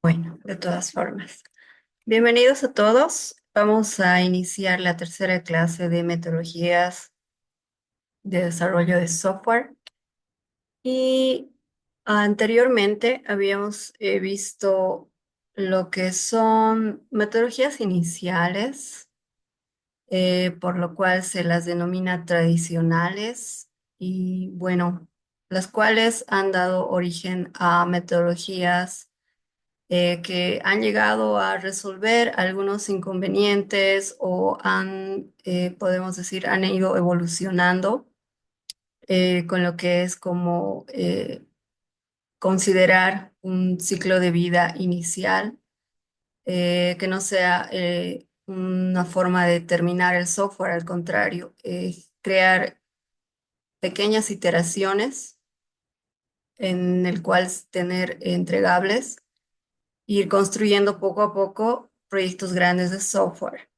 Bueno, de todas formas. Bienvenidos a todos. Vamos a iniciar la tercera clase de metodologías de desarrollo de software. Y anteriormente habíamos visto lo que son metodologías iniciales, por lo cual se las denomina tradicionales y bueno, las cuales han dado origen a metodologías que han llegado a resolver algunos inconvenientes o podemos decir, han ido evolucionando con lo que es como considerar un ciclo de vida inicial, que no sea una forma de terminar el software, al contrario, crear pequeñas iteraciones en el cual tener entregables ir construyendo poco a poco proyectos grandes de software.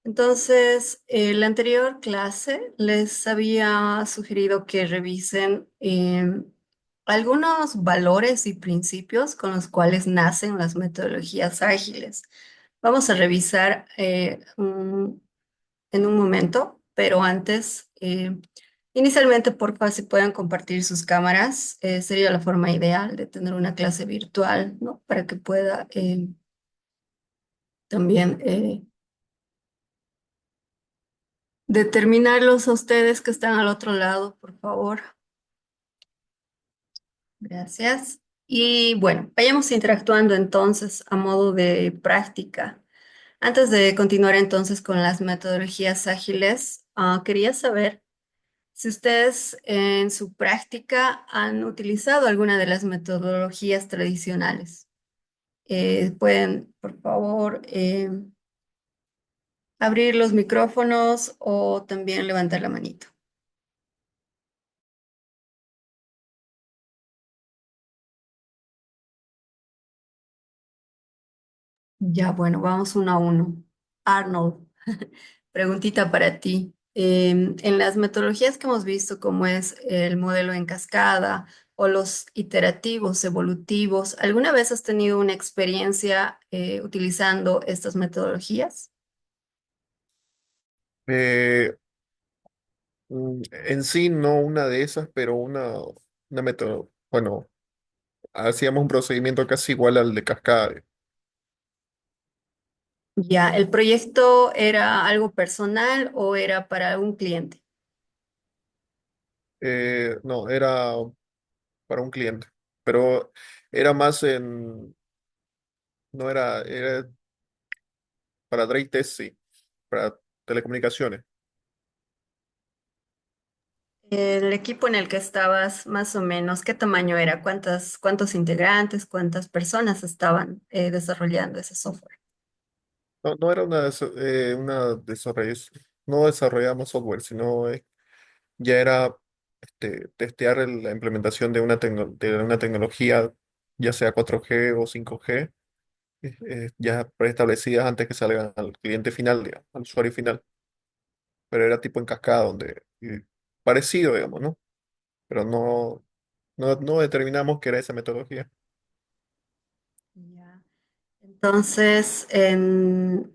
Entonces, en la anterior clase les había sugerido que revisen algunos valores y principios con los cuales nacen las metodologías ágiles. Vamos a revisar en un momento, pero antes, inicialmente, porfa, si pueden compartir sus cámaras, sería la forma ideal de tener una clase virtual, ¿no? Para que pueda también determinarlos a ustedes que están al otro lado, por favor. Gracias. Y bueno, vayamos interactuando entonces a modo de práctica. Antes de continuar entonces con las metodologías ágiles, quería saber si ustedes en su práctica han utilizado alguna de las metodologías tradicionales. Pueden, por favor, abrir los micrófonos o también levantar la manito. Ya, bueno, vamos uno a uno. Arnold, preguntita para ti. En las metodologías que hemos visto, como es el modelo en cascada o los iterativos, evolutivos, ¿alguna vez has tenido una experiencia utilizando estas metodologías? Eh, en sí, no una de esas, pero una método. Bueno, hacíamos un procedimiento casi igual al de cascada. Ya, ¿el proyecto era algo personal o era para un cliente? No, era para un cliente, pero era más en, no era, era para Drake Test, sí, para telecomunicaciones. El equipo en el que estabas, más o menos, ¿qué tamaño era? ¿Cuántos integrantes, cuántas personas estaban desarrollando ese software? No, no era no desarrollamos software, sino ya era testear la implementación de de una tecnología, ya sea 4G o 5G, ya preestablecidas antes que salgan al cliente final, digamos, al usuario final. Pero era tipo en cascada, parecido, digamos, ¿no? Pero no determinamos que era esa metodología. Ya. Entonces, en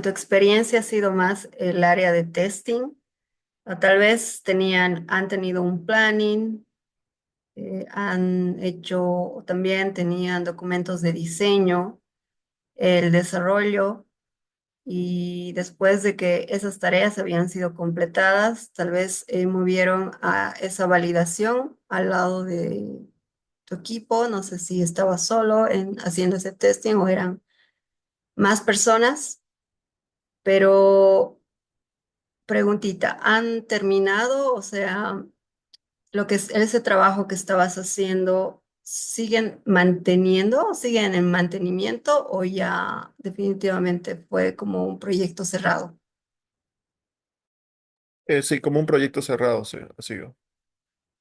tu experiencia ha sido más el área de testing, o tal vez han tenido un planning, han hecho, o también tenían documentos de diseño, el desarrollo, y después de que esas tareas habían sido completadas, tal vez movieron a esa validación al lado de tu equipo. No sé si estabas solo haciendo ese testing o eran más personas, pero preguntita, ¿han terminado? O sea, lo que es ese trabajo que estabas haciendo, ¿siguen manteniendo o siguen en mantenimiento o ya definitivamente fue como un proyecto cerrado? Sí, como un proyecto cerrado, sí, ha sido.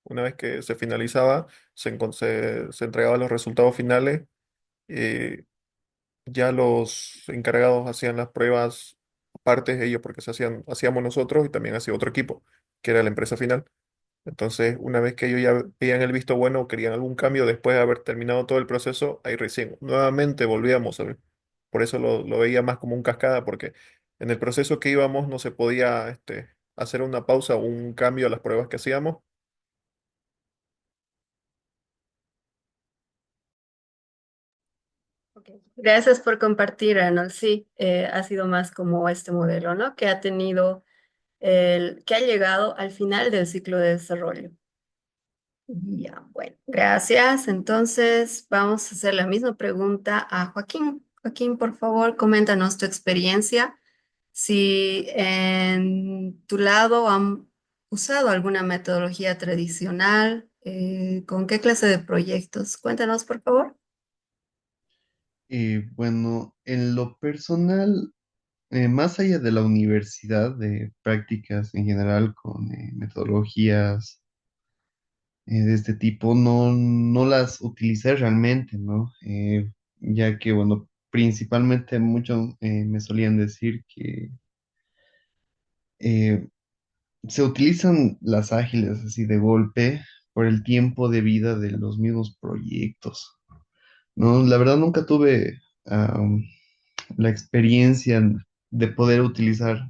Una vez que se finalizaba, se entregaban los resultados finales. eh, ya los encargados hacían las pruebas aparte de ellos porque hacíamos nosotros y también hacía otro equipo, que era la empresa final. Entonces, una vez que ellos ya veían el visto bueno o querían algún cambio después de haber terminado todo el proceso, ahí recién nuevamente volvíamos a ver. Por eso lo veía más como un cascada, porque en el proceso que íbamos no se podía hacer una pausa o un cambio a las pruebas que hacíamos. Ok. Gracias por compartir, Arnold. Sí, ha sido más como este modelo, ¿no? Que ha tenido que ha llegado al final del ciclo de desarrollo. Ya, bueno, gracias. Entonces, vamos a hacer la misma pregunta a Joaquín. Joaquín, por favor, coméntanos tu experiencia. Si en tu lado han usado alguna metodología tradicional, ¿con qué clase de proyectos? Cuéntanos, por favor. Bueno, en lo personal, más allá de la universidad, de prácticas en general con metodologías de este tipo, no las utilicé realmente, ¿no? Ya que, bueno, principalmente muchos me solían decir que eh, se utilizan las ágiles así de golpe por el tiempo de vida de los mismos proyectos. No, la verdad nunca tuve la experiencia de poder utilizar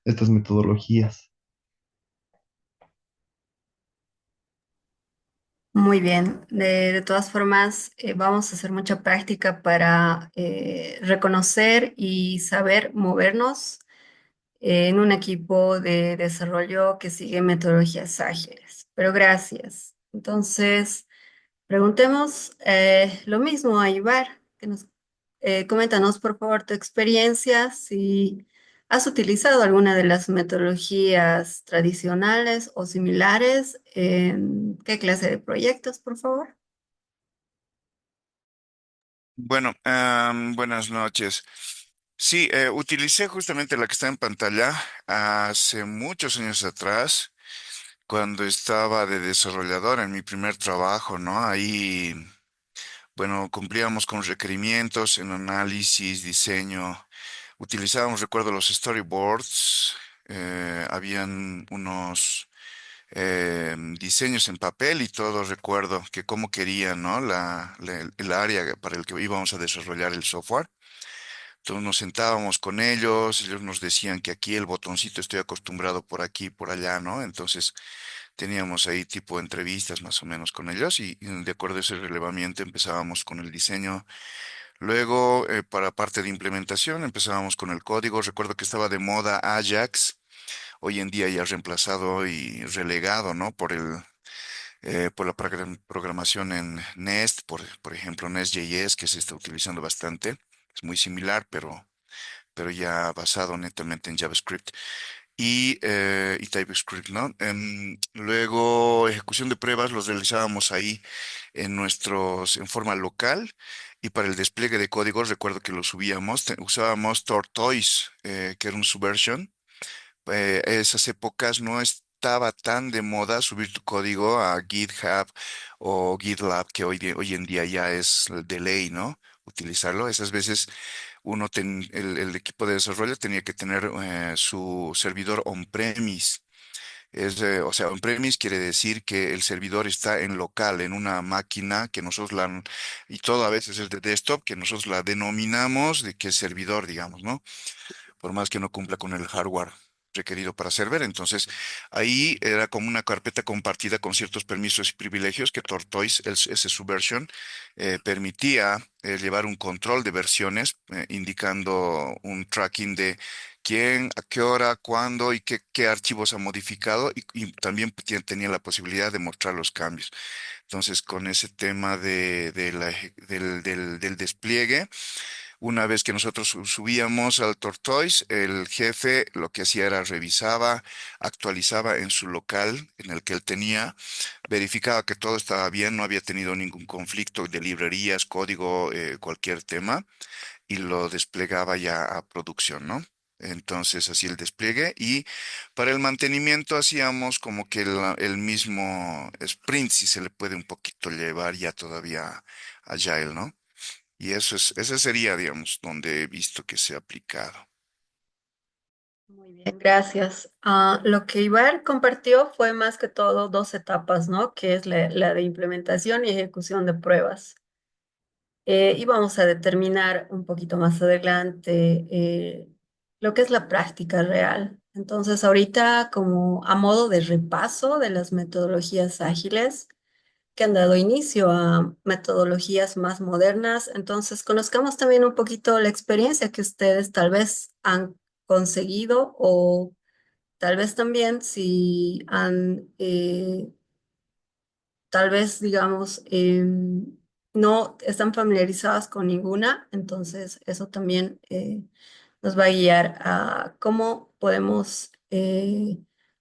estas metodologías. Muy bien. De todas formas, vamos a hacer mucha práctica para reconocer y saber movernos en un equipo de desarrollo que sigue metodologías ágiles. Pero gracias. Entonces, preguntemos lo mismo a Ibar, que nos coméntanos por favor tu experiencia, si has utilizado alguna de las metodologías tradicionales o similares, en qué clase de proyectos, por favor. Bueno, buenas noches. Sí, utilicé justamente la que está en pantalla hace muchos años atrás, cuando estaba de desarrollador en mi primer trabajo, ¿no? Ahí, bueno, cumplíamos con requerimientos en análisis, diseño. Utilizábamos, recuerdo, los storyboards. Habían unos diseños en papel y todo, recuerdo que cómo querían, ¿no? El área para el que íbamos a desarrollar el software. Entonces nos sentábamos con ellos nos decían que aquí el botoncito estoy acostumbrado por aquí, por allá, ¿no? Entonces teníamos ahí tipo entrevistas más o menos con ellos y de acuerdo a ese relevamiento empezábamos con el diseño. Luego, para parte de implementación, empezábamos con el código. Recuerdo que estaba de moda Ajax, hoy en día ya reemplazado y relegado, ¿no? Por la programación en Nest, por ejemplo, Nest.js, que se está utilizando bastante. Es muy similar, pero ya basado netamente en JavaScript y TypeScript, ¿no? Luego, ejecución de pruebas los realizábamos ahí en forma local. Y para el despliegue de códigos, recuerdo que lo subíamos, usábamos Tortoise, que era un subversion. Esas épocas no estaba tan de moda subir tu código a GitHub o GitLab, que hoy en día ya es de ley, ¿no? Utilizarlo. Esas veces el equipo de desarrollo tenía que tener su servidor on-premise. O sea, on-premise quiere decir que el servidor está en local, en una máquina que y todo a veces es de desktop, que nosotros la denominamos de que es servidor, digamos, ¿no? Por más que no cumpla con el hardware requerido para server. Entonces, ahí era como una carpeta compartida con ciertos permisos y privilegios que Tortoise, ese subversion, permitía llevar un control de versiones, indicando un tracking de quién, a qué hora, cuándo y qué archivos ha modificado y también tenía la posibilidad de mostrar los cambios. Entonces, con ese tema del despliegue, una vez que nosotros subíamos al Tortoise, el jefe lo que hacía era revisaba, actualizaba en su local en el que él tenía, verificaba que todo estaba bien, no había tenido ningún conflicto de librerías, código, cualquier tema, y lo desplegaba ya a producción, ¿no? Entonces, así el despliegue y para el mantenimiento hacíamos como que el mismo sprint, si se le puede un poquito llevar ya todavía Agile, ¿no? Y ese sería, digamos, donde he visto que se ha aplicado. Muy bien, gracias. Lo que Ibar compartió fue más que todo dos etapas, ¿no? Que es la de implementación y ejecución de pruebas. Y vamos a determinar un poquito más adelante lo que es la práctica real. Entonces, ahorita como a modo de repaso de las metodologías ágiles que han dado inicio a metodologías más modernas, entonces conozcamos también un poquito la experiencia que ustedes tal vez han conseguido o tal vez también si han tal vez, digamos, no están familiarizadas con ninguna, entonces eso también nos va a guiar a cómo podemos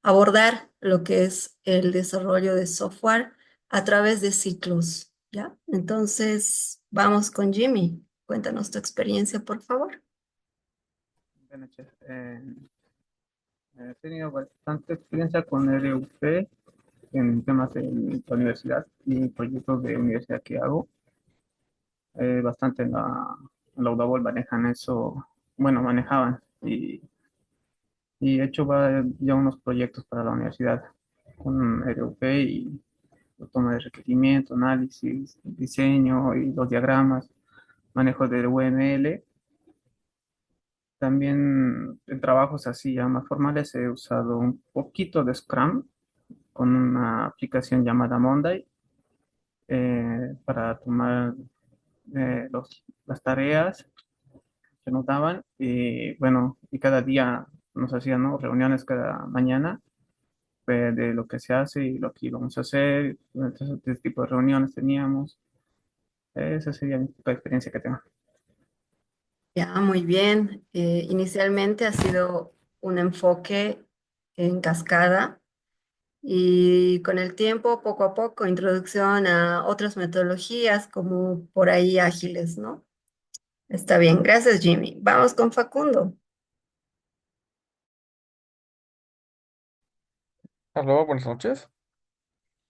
abordar lo que es el desarrollo de software a través de ciclos, ¿ya? Entonces, vamos con Jimmy. Cuéntanos tu experiencia, por favor. Buenas noches. He tenido bastante experiencia con RUP en temas de la universidad y proyectos de universidad que hago. Bastante en la UDABOL manejan eso, bueno, manejaban y he hecho ya unos proyectos para la universidad con RUP y toma de requerimiento, análisis, diseño y los diagramas, manejo de UML. También en trabajos así ya más formales he usado un poquito de Scrum con una aplicación llamada Monday para tomar las tareas que nos daban y bueno, y cada día nos hacían, ¿no?, reuniones cada mañana de lo que se hace y lo que íbamos a hacer. Entonces, este tipo de reuniones teníamos. Esa sería mi tipo de experiencia que tengo. Ya, muy bien. Inicialmente ha sido un enfoque en cascada. Y con el tiempo, poco a poco, introducción a otras metodologías como por ahí ágiles, ¿no? Está bien, gracias Jimmy. Vamos con Facundo. Aló, buenas noches.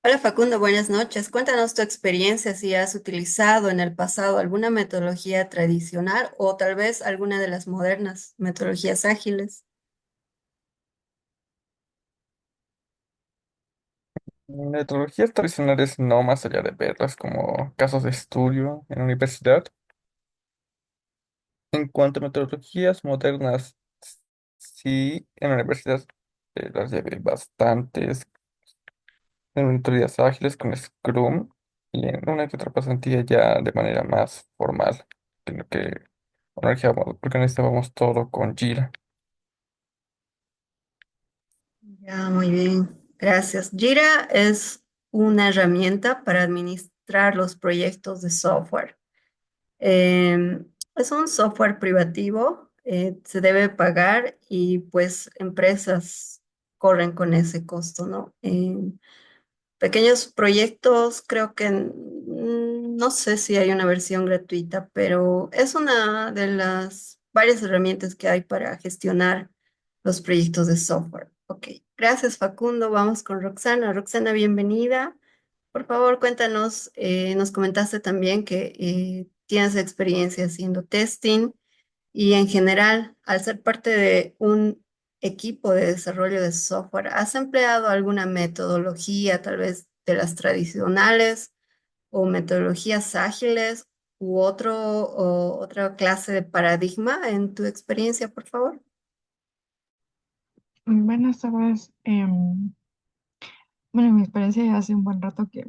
Hola Facundo, buenas noches. Cuéntanos tu experiencia, si has utilizado en el pasado alguna metodología tradicional o tal vez alguna de las modernas metodologías ágiles. Metodologías tradicionales no, más allá de verlas como casos de estudio en la universidad. En cuanto a metodologías modernas, sí, en la universidad las llevé bastantes en metodologías ágiles con Scrum y en una que otra pasantía ya de manera más formal, en lo que organizábamos todo con Jira. Ya, muy bien, gracias. Jira es una herramienta para administrar los proyectos de software. Es un software privativo, se debe pagar y pues empresas corren con ese costo, ¿no? Pequeños proyectos, creo que no sé si hay una versión gratuita, pero es una de las varias herramientas que hay para gestionar los proyectos de software. Ok, gracias Facundo. Vamos con Roxana. Roxana, bienvenida. Por favor, cuéntanos, nos comentaste también que tienes experiencia haciendo testing y en general, al ser parte de un equipo de desarrollo de software, ¿has empleado alguna metodología, tal vez de las tradicionales o metodologías ágiles u otra clase de paradigma en tu experiencia, por favor? Buenas tardes. Bueno, mi experiencia ya hace un buen rato que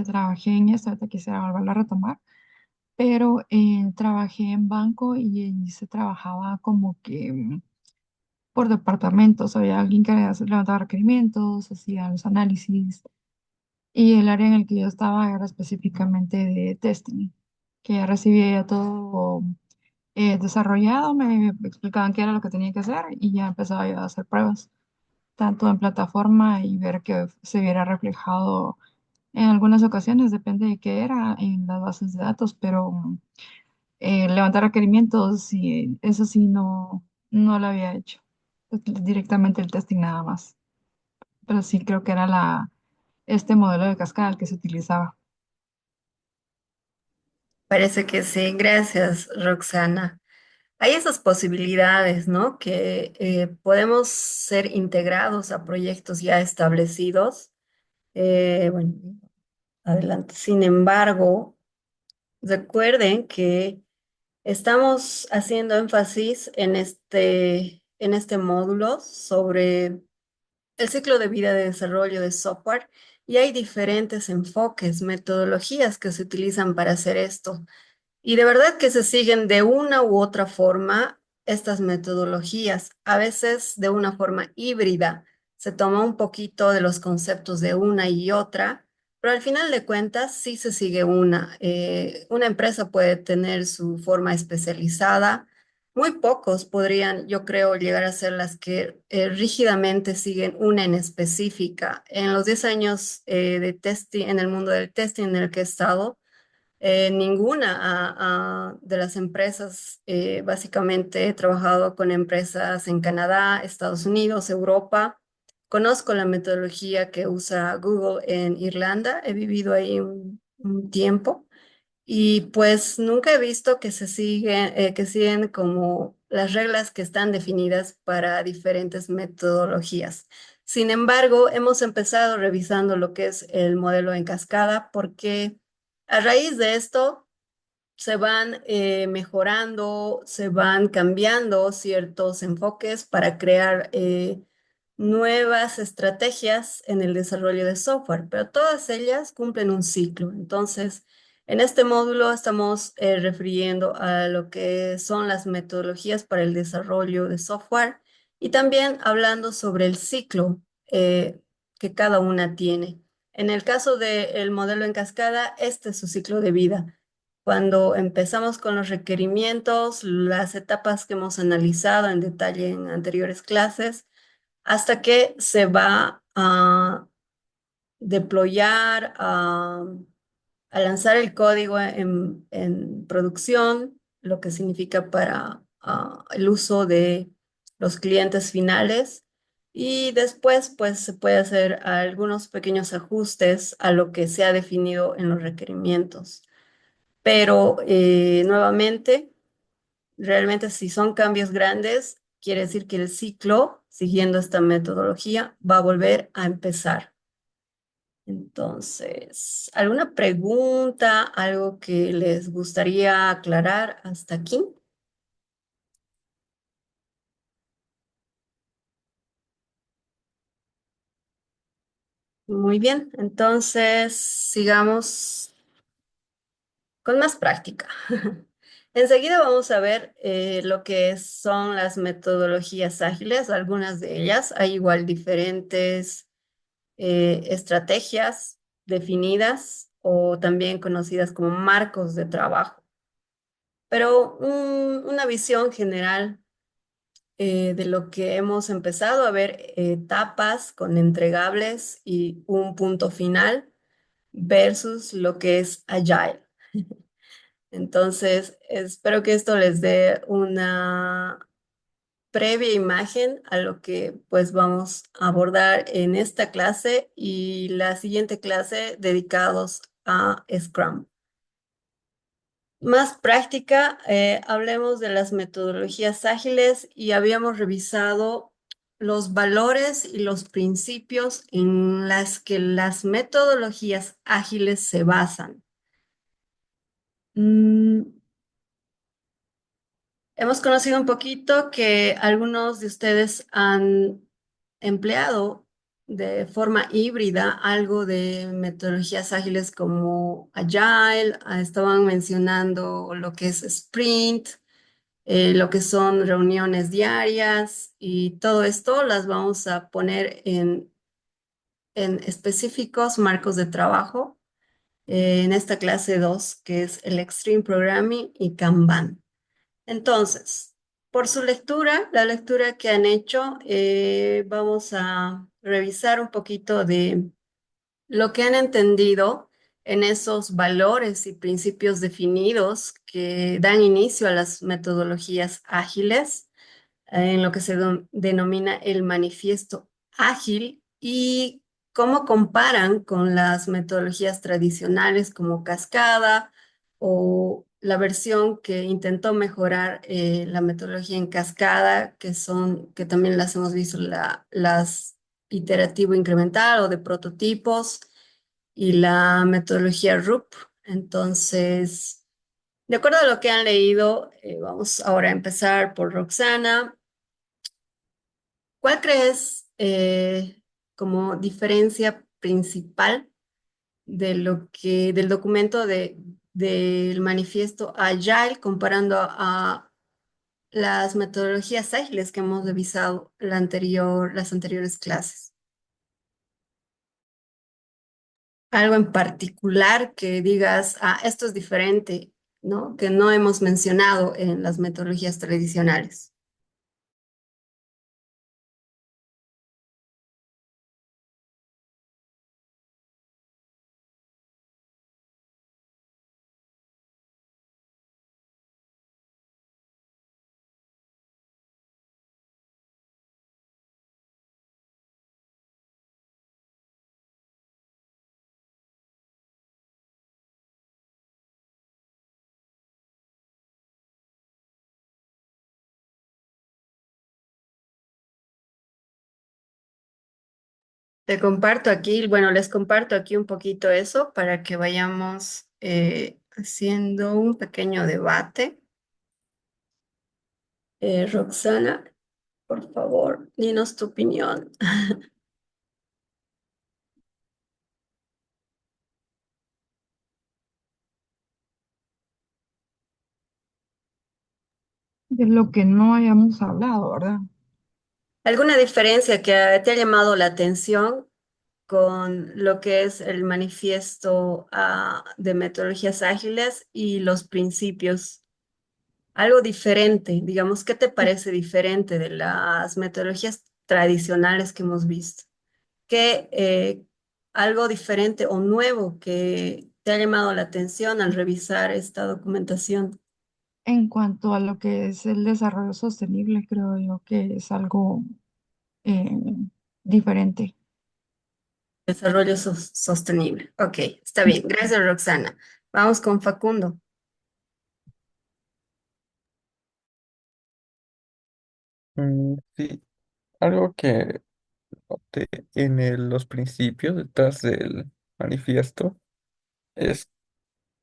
trabajé en esto, ahorita quisiera volverlo a retomar, pero trabajé en banco y ahí se trabajaba como que por departamentos, había alguien que levantaba requerimientos, hacía los análisis y el área en el que yo estaba era específicamente de testing, que ya recibía ya todo desarrollado, me explicaban qué era lo que tenía que hacer y ya empezaba yo a hacer pruebas tanto en plataforma y ver que se viera reflejado en algunas ocasiones, depende de qué era, en las bases de datos, pero levantar requerimientos, y eso sí no lo había hecho. Directamente el testing nada más. Pero sí creo que era este modelo de cascada el que se utilizaba. Parece que sí. Gracias, Roxana. hay esas posibilidades, ¿no? Que podemos ser integrados a proyectos ya establecidos. Bueno, adelante. Sin embargo, recuerden que estamos haciendo énfasis en este módulo sobre el ciclo de vida de desarrollo de software y hay diferentes enfoques, metodologías que se utilizan para hacer esto. Y de verdad que se siguen de una u otra forma estas metodologías, a veces de una forma híbrida. Se toma un poquito de los conceptos de una y otra, pero al final de cuentas sí se sigue una. Una empresa puede tener su forma especializada. Muy pocos podrían, yo creo, llegar a ser las que rígidamente siguen una en específica. En los 10 años de testing, en el mundo del testing en el que he estado, ninguna de las empresas, básicamente he trabajado con empresas en Canadá, Estados Unidos, Europa. Conozco la metodología que usa Google en Irlanda, he vivido ahí un tiempo y pues nunca he visto que que siguen como las reglas que están definidas para diferentes metodologías. Sin embargo, hemos empezado revisando lo que es el modelo en cascada porque a raíz de esto se van mejorando, se van cambiando ciertos enfoques para crear nuevas estrategias en el desarrollo de software, pero todas ellas cumplen un ciclo. Entonces, en este módulo estamos refiriendo a lo que son las metodologías para el desarrollo de software y también hablando sobre el ciclo que cada una tiene. En el caso del modelo en cascada, este es su ciclo de vida. Cuando empezamos con los requerimientos, las etapas que hemos analizado en detalle en anteriores clases, hasta que se va a deployar, a lanzar el código en producción, lo que significa para el uso de los clientes finales. Y después, pues, se puede hacer algunos pequeños ajustes a lo que se ha definido en los requerimientos. Pero nuevamente, realmente si son cambios grandes, quiere decir que el ciclo, siguiendo esta metodología, va a volver a empezar. Entonces, ¿alguna pregunta, algo que les gustaría aclarar hasta aquí? Muy bien, entonces sigamos con más práctica. Enseguida vamos a ver lo que son las metodologías ágiles, algunas de ellas. Hay igual diferentes estrategias definidas o también conocidas como marcos de trabajo. Pero una visión general de lo que hemos empezado a ver, etapas con entregables y un punto final versus lo que es Agile. Entonces, espero que esto les dé una previa imagen a lo que pues vamos a abordar en esta clase y la siguiente clase dedicados a Scrum. Más práctica, hablemos de las metodologías ágiles y habíamos revisado los valores y los principios en las que las metodologías ágiles se basan. Mm, Hemos conocido un poquito que algunos de ustedes han empleado de forma híbrida algo de metodologías ágiles como Agile, estaban mencionando lo que es Sprint, lo que son reuniones diarias y todo esto las vamos a poner en específicos marcos de trabajo en esta clase 2 que es el Extreme Programming y Kanban. Entonces, por su lectura, la lectura que han hecho, vamos a revisar un poquito de lo que han entendido en esos valores y principios definidos que dan inicio a las metodologías ágiles, en lo que se denomina el manifiesto ágil y cómo comparan con las metodologías tradicionales como cascada o la versión que intentó mejorar la metodología en cascada, que también las hemos visto, las iterativo incremental o de prototipos y la metodología RUP. Entonces, de acuerdo a lo que han leído, vamos ahora a empezar por Roxana. ¿Cuál crees como diferencia principal de del documento del manifiesto Agile comparando a las metodologías ágiles que hemos revisado las anteriores clases? Algo en particular que digas, esto es diferente, ¿no? Que no hemos mencionado en las metodologías tradicionales. Te comparto aquí, bueno, les comparto aquí un poquito eso para que vayamos haciendo un pequeño debate. Roxana, por favor, dinos tu opinión. De lo que no hayamos hablado, ¿verdad? ¿Alguna diferencia que te ha llamado la atención con lo que es el manifiesto de metodologías ágiles y los principios? Algo diferente, digamos, ¿qué te parece diferente de las metodologías tradicionales que hemos visto? ¿Qué algo diferente o nuevo que te ha llamado la atención al revisar esta documentación? En cuanto a lo que es el desarrollo sostenible, creo yo que es algo eh, diferente. Desarrollo sostenible. Ok, está bien. Gracias, Roxana. Vamos con Facundo. Sí, algo que noté en los principios detrás del manifiesto es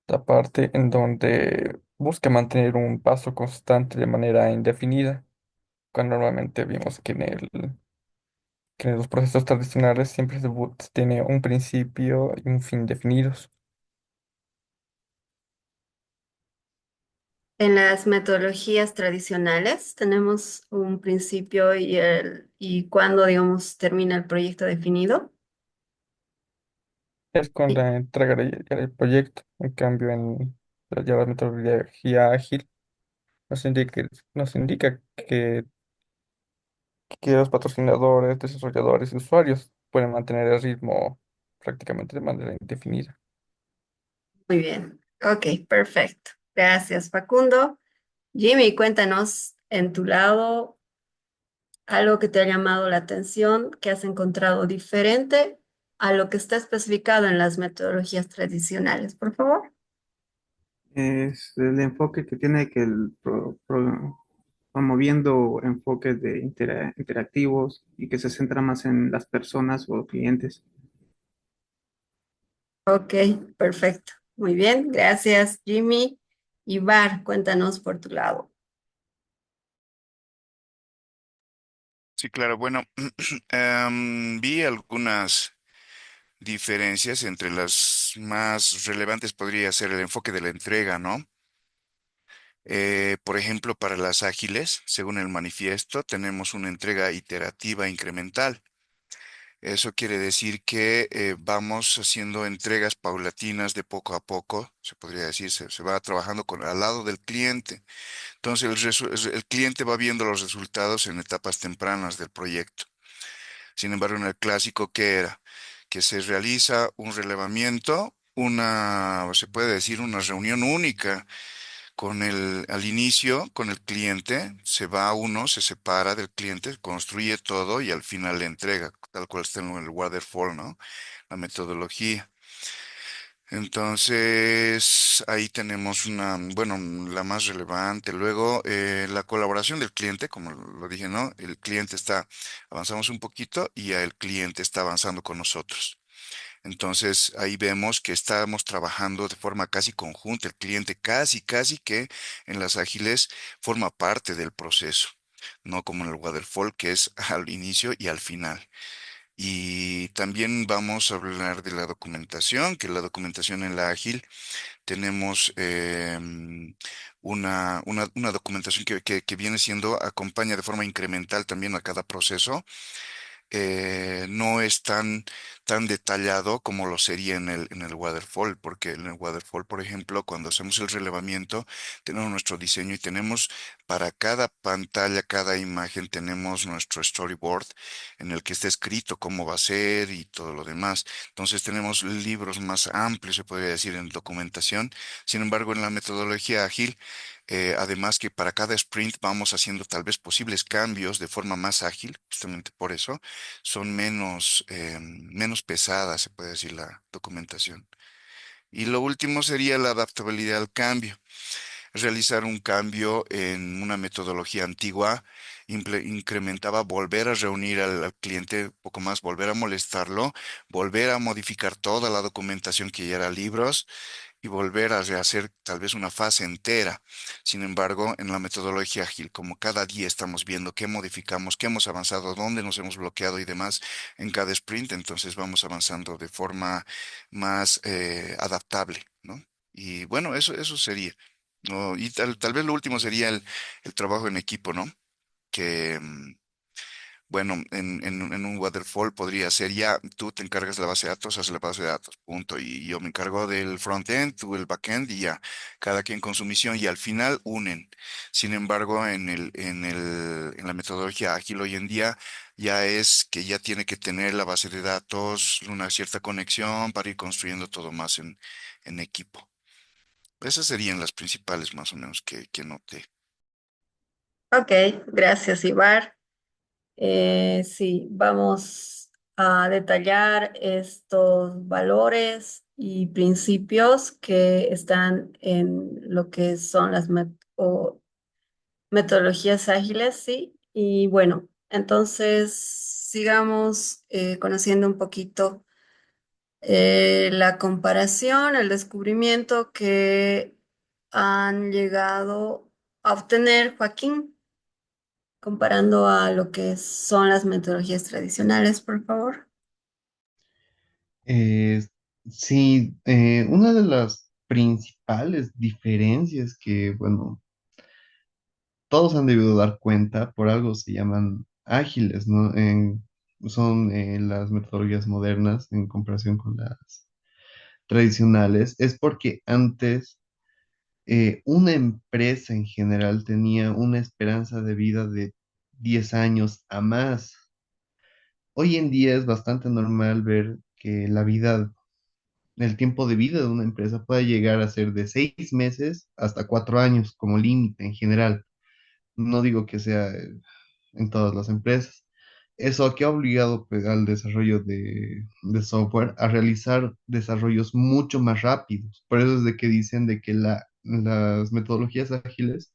la parte en donde busca mantener un paso constante de manera indefinida, cuando normalmente vimos que en los procesos tradicionales siempre se tiene un principio y un fin definidos. En las metodologías tradicionales tenemos un principio y cuándo, digamos, termina el proyecto definido. Es con Sí. la entrega del proyecto. En cambio, la metodología ágil nos indica que los patrocinadores, desarrolladores y usuarios pueden mantener el ritmo prácticamente de manera indefinida. Muy bien. Ok, perfecto. Gracias, Facundo. Jimmy, cuéntanos en tu lado algo que te ha llamado la atención, que has encontrado diferente a lo que está especificado en las metodologías tradicionales, por favor. Es el enfoque que tiene que promoviendo enfoques de interactivos y que se centra más en las personas o clientes. Ok, perfecto. Muy bien, gracias, Jimmy. Y Bar, cuéntanos por tu lado. Sí, claro, bueno, vi algunas diferencias entre las más relevantes podría ser el enfoque de la entrega, ¿no? Por ejemplo, para las ágiles, según el manifiesto, tenemos una entrega iterativa incremental. Eso quiere decir que vamos haciendo entregas paulatinas de poco a poco, se podría decir, se va trabajando al lado del cliente. Entonces, el cliente va viendo los resultados en etapas tempranas del proyecto. Sin embargo, en el clásico, ¿qué era? Que se realiza un relevamiento, se puede decir, una reunión única al inicio, con el cliente, se va uno, se separa del cliente, construye todo y al final le entrega, tal cual está en el waterfall, ¿no? La metodología. Entonces, ahí tenemos bueno, la más relevante. Luego, la colaboración del cliente, como lo dije, ¿no? El cliente avanzamos un poquito y ya el cliente está avanzando con nosotros. Entonces, ahí vemos que estamos trabajando de forma casi conjunta. El cliente casi que en las ágiles forma parte del proceso, no como en el waterfall, que es al inicio y al final. Y también vamos a hablar de la documentación, que la documentación en la ágil tenemos una documentación que viene siendo, acompaña de forma incremental también a cada proceso. No es tan detallado como lo sería en el waterfall, porque en el waterfall, por ejemplo, cuando hacemos el relevamiento, tenemos nuestro diseño y tenemos para cada pantalla, cada imagen, tenemos nuestro storyboard en el que está escrito cómo va a ser y todo lo demás. Entonces tenemos libros más amplios, se podría decir, en documentación. Sin embargo, en la metodología ágil, además que para cada sprint vamos haciendo tal vez posibles cambios de forma más ágil, justamente por eso son menos pesadas, se puede decir, la documentación. Y lo último sería la adaptabilidad al cambio. Realizar un cambio en una metodología antigua incrementaba volver a reunir al cliente un poco más, volver a molestarlo, volver a modificar toda la documentación que ya era libros y volver a rehacer tal vez una fase entera. Sin embargo, en la metodología ágil, como cada día estamos viendo qué modificamos, qué hemos avanzado, dónde nos hemos bloqueado y demás en cada sprint, entonces vamos avanzando de forma más adaptable, ¿no? Y bueno, eso sería. No, y tal vez lo último sería el trabajo en equipo, ¿no? Que, bueno, en un waterfall podría ser ya, tú te encargas de la base de datos, haces la base de datos, punto. Y yo me encargo del frontend, tú el backend y ya, cada quien con su misión y al final unen. Sin embargo, en la metodología ágil hoy en día ya es que ya tiene que tener la base de datos, una cierta conexión para ir construyendo todo más en equipo. Esas serían las principales más o menos que noté. Ok, gracias, Ibar. Sí, vamos a detallar estos valores y principios que están en lo que son las metodologías ágiles, sí. Y bueno, entonces sigamos conociendo un poquito la comparación, el descubrimiento que han llegado a obtener Joaquín, comparando a lo que son las metodologías tradicionales, por favor. Eh, sí, una de las principales diferencias que, bueno, todos han debido dar cuenta, por algo se llaman ágiles, ¿no? Son las metodologías modernas en comparación con las tradicionales, es porque antes una empresa en general tenía una esperanza de vida de 10 años a más. Hoy en día es bastante normal ver que el tiempo de vida de una empresa puede llegar a ser de 6 meses hasta 4 años como límite en general. No digo que sea en todas las empresas. Eso aquí ha obligado pues, al desarrollo de software a realizar desarrollos mucho más rápidos. Por eso es de que dicen de que las metodologías ágiles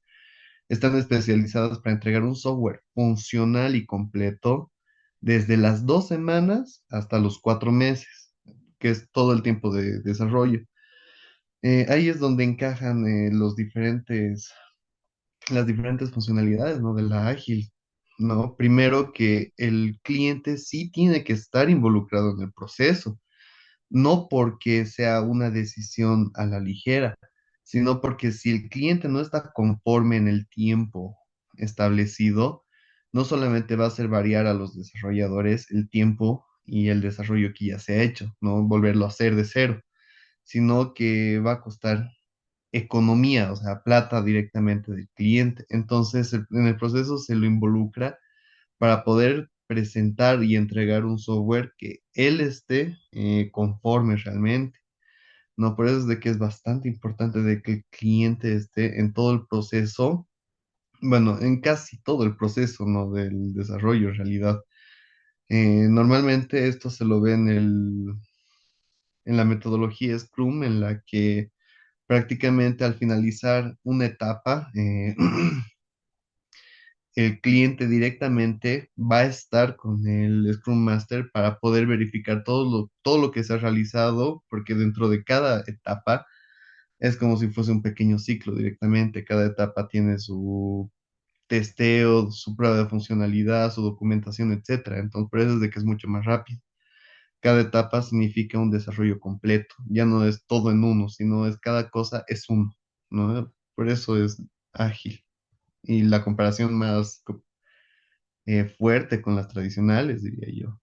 están especializadas para entregar un software funcional y completo desde las 2 semanas hasta los 4 meses, que es todo el tiempo de desarrollo. Ahí es donde encajan las diferentes funcionalidades, ¿no? De la ágil, ¿no? Primero que el cliente sí tiene que estar involucrado en el proceso, no porque sea una decisión a la ligera, sino porque si el cliente no está conforme en el tiempo establecido, no solamente va a hacer variar a los desarrolladores el tiempo y el desarrollo que ya se ha hecho, no volverlo a hacer de cero, sino que va a costar economía, o sea, plata directamente del cliente. Entonces, en el proceso se lo involucra para poder presentar y entregar un software que él esté conforme realmente. No, por eso es de que es bastante importante de que el cliente esté en todo el proceso, bueno, en casi todo el proceso, ¿no? Del desarrollo en realidad. Normalmente esto se lo ve en la metodología Scrum, en la que prácticamente al finalizar una etapa, el cliente directamente va a estar con el Scrum Master para poder verificar todo lo que se ha realizado, porque dentro de cada etapa es como si fuese un pequeño ciclo directamente. Cada etapa tiene su testeo, su prueba de funcionalidad, su documentación, etcétera. Entonces, por eso es de que es mucho más rápido. Cada etapa significa un desarrollo completo. Ya no es todo en uno, sino es cada cosa es uno, ¿no? Por eso es ágil. Y la comparación más fuerte con las tradicionales, diría yo.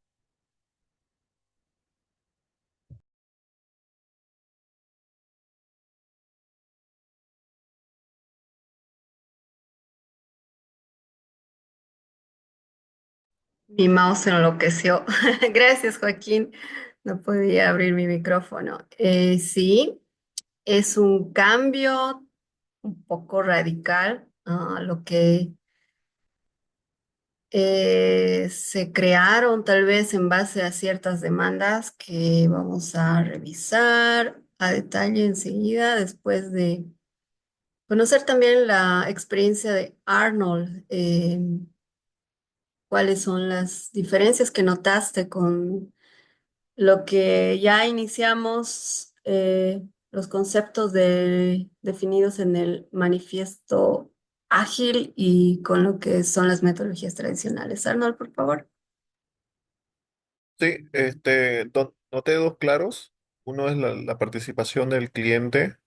Mi mouse enloqueció. Gracias, Joaquín. No podía abrir mi micrófono. Sí, es un cambio un poco radical a lo que se crearon tal vez en base a ciertas demandas que vamos a revisar a detalle enseguida, después de conocer también la experiencia de Arnold. ¿Cuáles son las diferencias que notaste con lo que ya iniciamos, los conceptos definidos en el manifiesto ágil y con lo que son las metodologías tradicionales? Arnold, por favor. Sí, noté dos claros. Uno es la participación del cliente,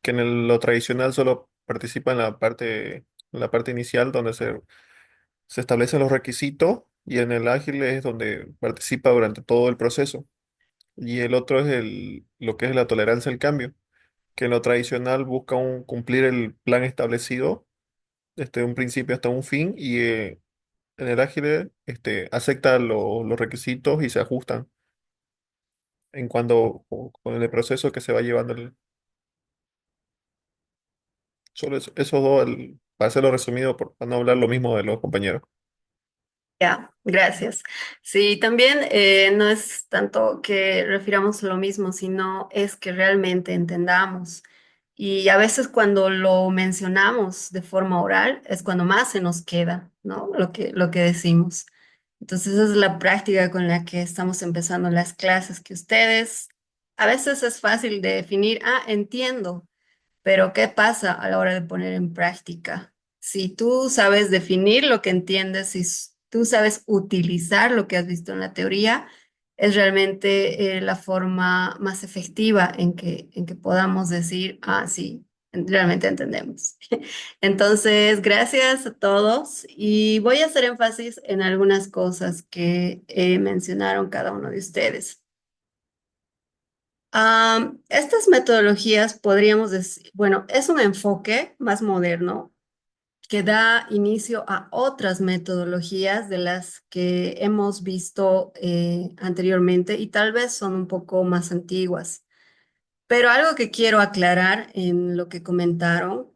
que en lo tradicional solo participa en la parte inicial donde se establecen los requisitos y en el ágil es donde participa durante todo el proceso. Y el otro es lo que es la tolerancia al cambio, que en lo tradicional busca cumplir el plan establecido desde un principio hasta un fin y en el ágil acepta los requisitos y se ajustan con el proceso que se va llevando. Solo esos dos, para hacerlo resumido, para no hablar lo mismo de los compañeros. Ya, gracias. Sí, también no es tanto que refiramos lo mismo, sino es que realmente entendamos. Y a veces cuando lo mencionamos de forma oral es cuando más se nos queda, ¿no? Lo que decimos. Entonces esa es la práctica con la que estamos empezando las clases, que ustedes a veces es fácil de definir, ah, entiendo. Pero ¿qué pasa a la hora de poner en práctica? Si tú sabes definir lo que entiendes, si tú sabes utilizar lo que has visto en la teoría, es realmente la forma más efectiva en que podamos decir, ah, sí, realmente entendemos. Entonces, gracias a todos y voy a hacer énfasis en algunas cosas que mencionaron cada uno de ustedes. Estas metodologías podríamos decir, bueno, es un enfoque más moderno que da inicio a otras metodologías de las que hemos visto anteriormente y tal vez son un poco más antiguas. Pero algo que quiero aclarar en lo que comentaron,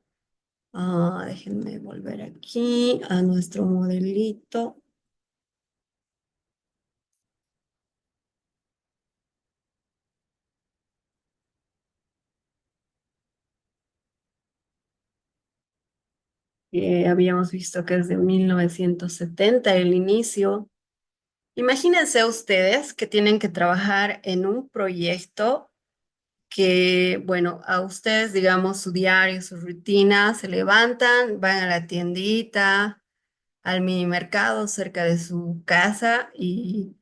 déjenme volver aquí a nuestro modelito. Habíamos visto que es de 1970 el inicio. Imagínense ustedes que tienen que trabajar en un proyecto que, bueno, a ustedes, digamos, su diario, su rutina, se levantan, van a la tiendita, al mini mercado cerca de su casa y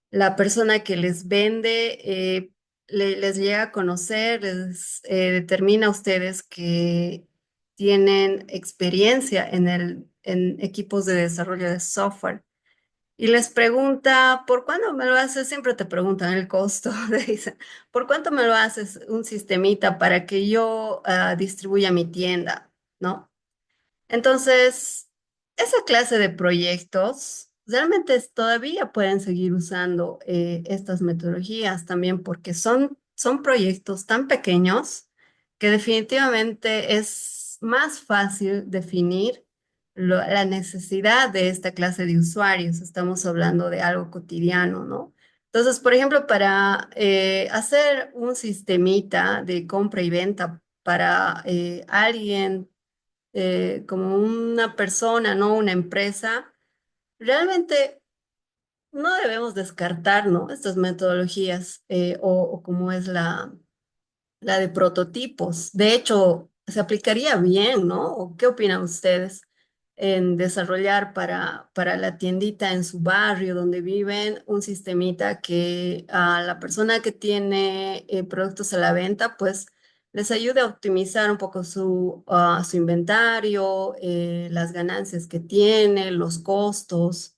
la persona que les vende les llega a conocer, les determina a ustedes que tienen experiencia en equipos de desarrollo de software y les pregunta, ¿por cuándo me lo haces? Siempre te preguntan el costo. Te dicen, ¿por cuánto me lo haces un sistemita para que yo distribuya mi tienda? ¿No? Entonces, esa clase de proyectos realmente todavía pueden seguir usando estas metodologías también porque son proyectos tan pequeños que definitivamente es más fácil definir la necesidad de esta clase de usuarios. Estamos hablando de algo cotidiano, ¿no? Entonces, por ejemplo, para hacer un sistemita de compra y venta para alguien como una persona, no una empresa, realmente no debemos descartar, ¿no? Estas metodologías o como es la de prototipos. De hecho, se aplicaría bien, ¿no? ¿O qué opinan ustedes en desarrollar para la tiendita en su barrio donde viven un sistemita que a la persona que tiene productos a la venta, pues les ayude a optimizar un poco su inventario, las ganancias que tiene, los costos?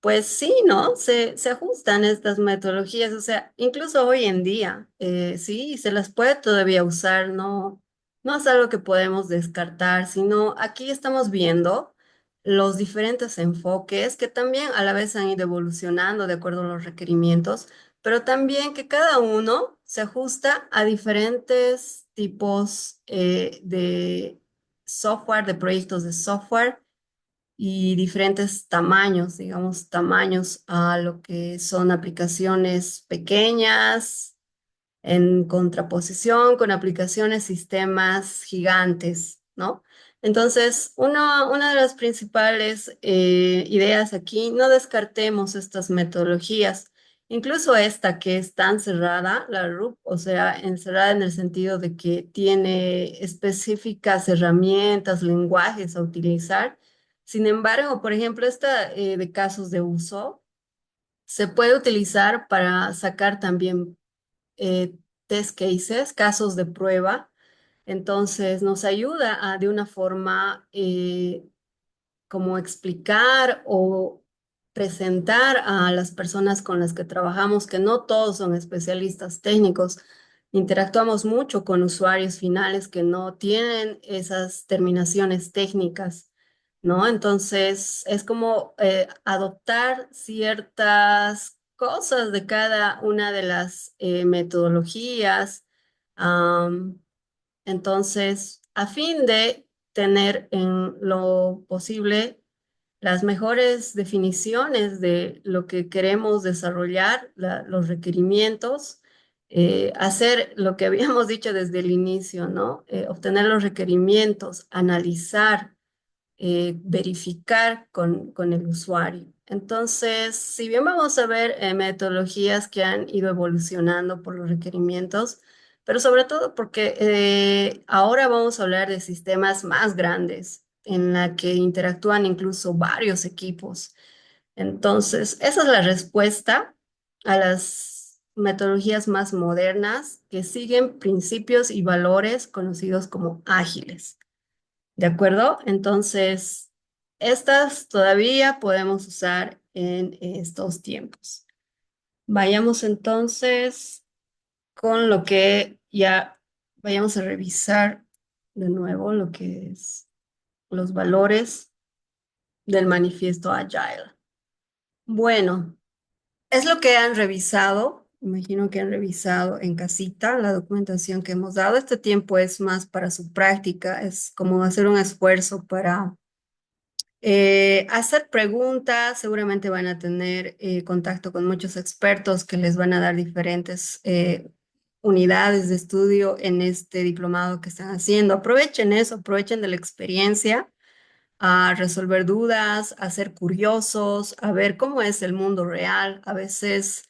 Pues sí, ¿no? Se ajustan estas metodologías, o sea, incluso hoy en día, sí, se las puede todavía usar, no, no es algo que podemos descartar, sino aquí estamos viendo los diferentes enfoques que también a la vez han ido evolucionando de acuerdo a los requerimientos, pero también que cada uno se ajusta a diferentes tipos de software, de proyectos de software y diferentes tamaños, digamos, tamaños a lo que son aplicaciones pequeñas en contraposición con aplicaciones, sistemas gigantes, ¿no? Entonces, una de las principales ideas aquí, no descartemos estas metodologías. Incluso esta que es tan cerrada, la RUP, o sea, encerrada en el sentido de que tiene específicas herramientas, lenguajes a utilizar. Sin embargo, por ejemplo, esta de casos de uso se puede utilizar para sacar también eh, test cases, casos de prueba. Entonces nos ayuda a de una forma como explicar o presentar a las personas con las que trabajamos, que no todos son especialistas técnicos. Interactuamos mucho con usuarios finales que no tienen esas terminaciones técnicas, ¿no? Entonces, es como adoptar ciertas cosas de cada una de las metodologías. am, entonces, a fin de tener en lo posible las mejores definiciones de lo que queremos desarrollar, los requerimientos, hacer lo que habíamos dicho desde el inicio, ¿no? Obtener los requerimientos, analizar, verificar con el usuario. Entonces, si bien vamos a ver metodologías que han ido evolucionando por los requerimientos, pero sobre todo porque ahora vamos a hablar de sistemas más grandes en la que interactúan incluso varios equipos. Entonces, esa es la respuesta a las metodologías más modernas que siguen principios y valores conocidos como ágiles. ¿De acuerdo? Entonces, estas todavía podemos usar en estos tiempos. Vayamos entonces con lo que ya vayamos a revisar de nuevo lo que es los valores del manifiesto Agile. Bueno, es lo que han revisado. Imagino que han revisado en casita la documentación que hemos dado. Este tiempo es más para su práctica, es como hacer un esfuerzo para hacer preguntas. Seguramente van a tener contacto con muchos expertos que les van a dar diferentes unidades de estudio en este diplomado que están haciendo. Aprovechen eso, aprovechen de la experiencia a resolver dudas, a ser curiosos, a ver cómo es el mundo real. A veces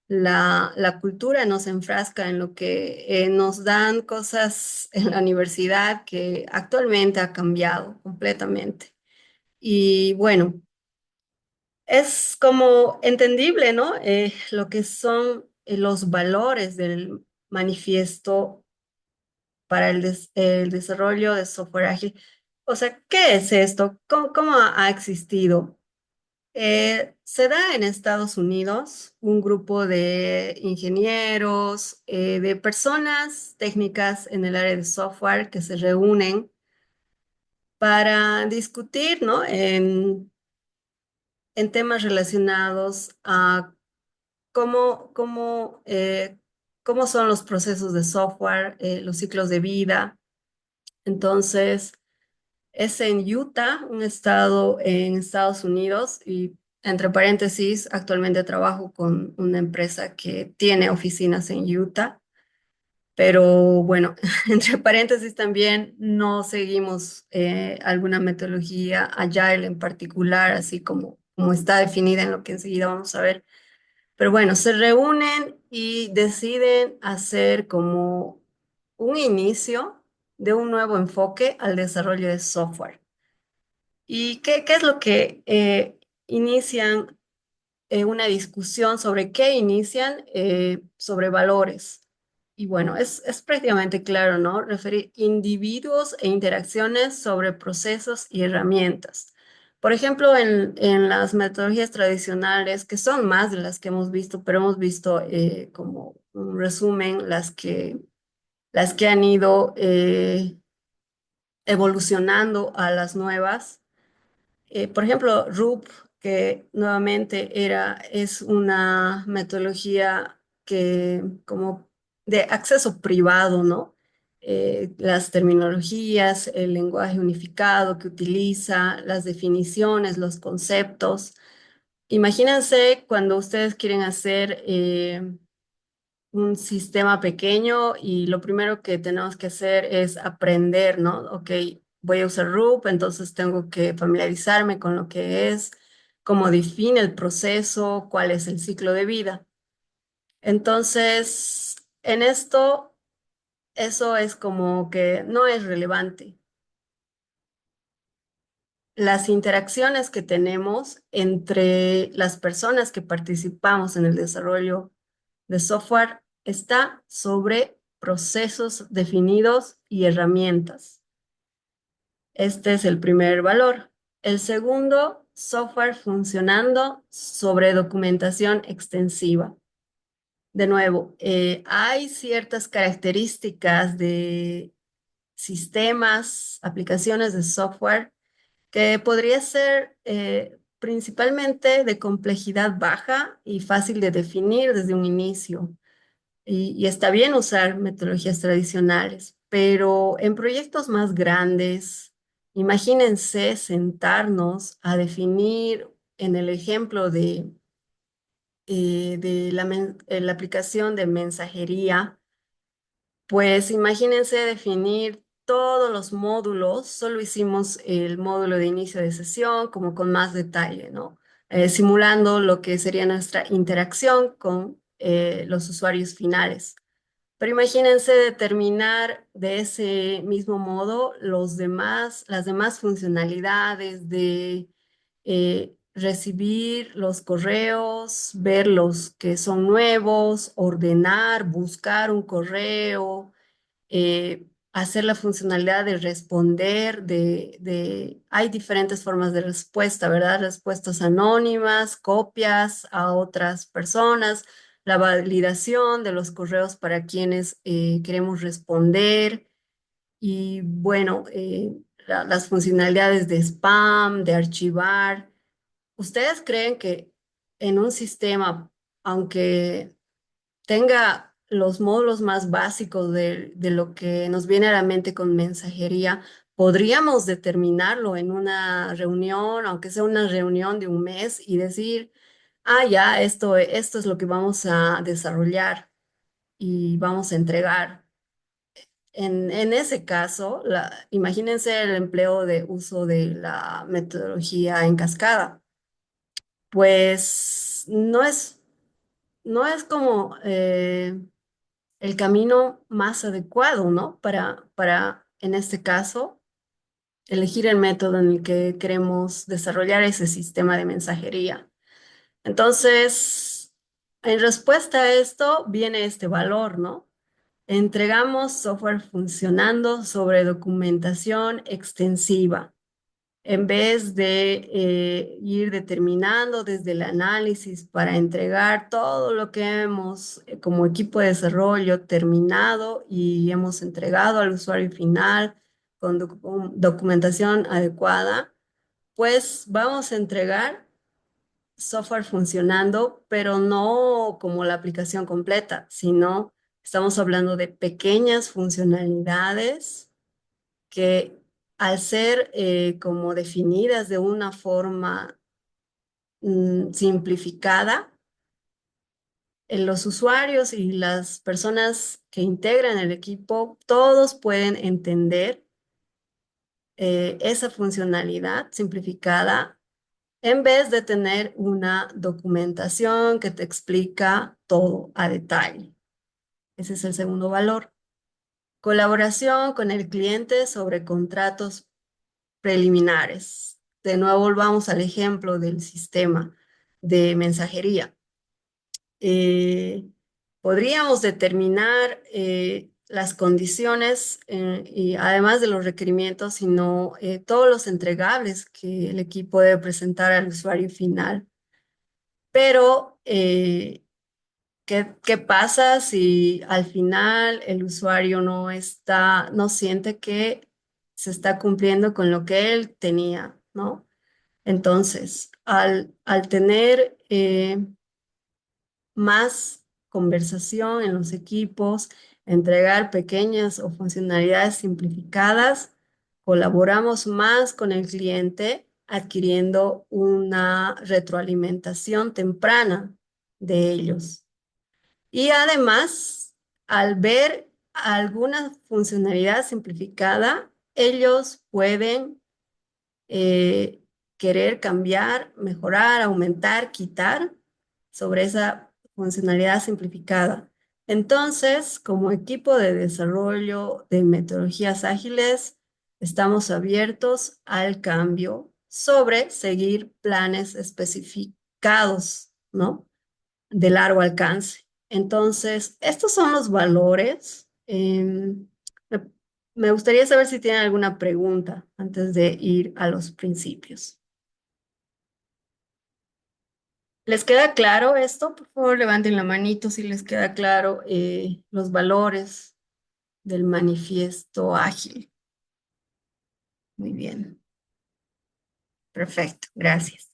la cultura nos enfrasca en lo que nos dan cosas en la universidad que actualmente ha cambiado completamente. Y bueno, es como entendible, ¿no? Lo que son los valores del manifiesto para el desarrollo de software ágil. O sea, ¿qué es esto? ¿Cómo ha existido? Se da en Estados Unidos un grupo de ingenieros, de personas técnicas en el área de software que se reúnen para discutir, ¿no? En temas relacionados a cómo son los procesos de software, los ciclos de vida. Entonces, es en Utah, un estado en Estados Unidos, y Entre paréntesis, actualmente trabajo con una empresa que tiene oficinas en Utah, pero bueno, entre paréntesis también no seguimos alguna metodología Agile en particular, así como está definida en lo que enseguida vamos a ver. Pero bueno, se reúnen y deciden hacer como un inicio de un nuevo enfoque al desarrollo de software. ¿Y qué es lo que inician una discusión sobre qué inician, sobre valores? Y bueno, es prácticamente claro, ¿no? Referir individuos e interacciones sobre procesos y herramientas. Por ejemplo, en las metodologías tradicionales, que son más de las que hemos visto, pero hemos visto como un resumen las que han ido evolucionando a las nuevas. Por ejemplo, RUP, que nuevamente es una metodología que como de acceso privado, ¿no? Las terminologías, el lenguaje unificado que utiliza, las definiciones, los conceptos. Imagínense cuando ustedes quieren hacer un sistema pequeño y lo primero que tenemos que hacer es aprender, ¿no? Ok, voy a usar Roop, entonces tengo que familiarizarme con lo que es, cómo define el proceso, cuál es el ciclo de vida. Entonces, en esto, eso es como que no es relevante. Las interacciones que tenemos entre las personas que participamos en el desarrollo de software está sobre procesos definidos y herramientas. Este es el primer valor. El segundo, software funcionando sobre documentación extensiva. De nuevo, hay ciertas características de sistemas, aplicaciones de software que podría ser principalmente de complejidad baja y fácil de definir desde un inicio. Y está bien usar metodologías tradicionales, pero en proyectos más grandes, imagínense sentarnos a definir en el ejemplo de la aplicación de mensajería, pues imagínense definir todos los módulos, solo hicimos el módulo de inicio de sesión como con más detalle, ¿no? Simulando lo que sería nuestra interacción con los usuarios finales. Pero imagínense determinar de ese mismo modo las demás funcionalidades de recibir los correos, ver los que son nuevos, ordenar, buscar un correo, hacer la funcionalidad de responder, hay diferentes formas de respuesta, ¿verdad? Respuestas anónimas, copias a otras personas, la validación de los correos para quienes queremos responder y bueno, las funcionalidades de spam, de archivar. ¿Ustedes creen que en un sistema, aunque tenga los módulos más básicos de lo que nos viene a la mente con mensajería, podríamos determinarlo en una reunión, aunque sea una reunión de un mes, y decir, ah, ya, esto es lo que vamos a desarrollar y vamos a entregar? En ese caso, imagínense el empleo de uso de la metodología en cascada. Pues no es como el camino más adecuado, ¿no? Para, en este caso, elegir el método en el que queremos desarrollar ese sistema de mensajería. Entonces, en respuesta a esto viene este valor, ¿no? Entregamos software funcionando sobre documentación extensiva en vez de ir determinando desde el análisis para entregar todo lo que hemos como equipo de desarrollo terminado y hemos entregado al usuario final con documentación adecuada, pues vamos a entregar software funcionando, pero no como la aplicación completa, sino estamos hablando de pequeñas funcionalidades que al ser como definidas de una forma simplificada. Los usuarios y las personas que integran el equipo, todos pueden entender esa funcionalidad simplificada en vez de tener una documentación que te explica todo a detalle. Ese es el segundo valor. Colaboración con el cliente sobre contratos preliminares. De nuevo, volvamos al ejemplo del sistema de mensajería. Eh, Podríamos determinar las condiciones y además de los requerimientos, sino todos los entregables que el equipo debe presentar al usuario final. Pero, ¿qué pasa si al final el usuario no siente que se está cumpliendo con lo que él tenía, ¿no? Entonces, al tener más conversación en los equipos, entregar pequeñas o funcionalidades simplificadas, colaboramos más con el cliente, adquiriendo una retroalimentación temprana de ellos. Y además, al ver alguna funcionalidad simplificada, ellos pueden eh, querer cambiar, mejorar, aumentar, quitar sobre esa funcionalidad simplificada. Entonces, como equipo de desarrollo de metodologías ágiles, estamos abiertos al cambio sobre seguir planes especificados, ¿no? De largo alcance. Entonces, estos son los valores. Me, me gustaría saber si tienen alguna pregunta antes de ir a los principios. ¿Les queda claro esto? Por favor, levanten la manito si les queda claro los valores del manifiesto ágil. Muy bien. Perfecto. Gracias.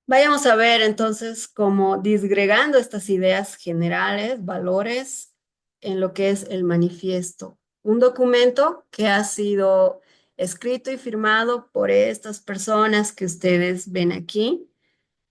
Vayamos a ver entonces cómo disgregando estas ideas generales, valores, en lo que es el manifiesto. Un documento que ha sido escrito y firmado por estas personas que ustedes ven aquí,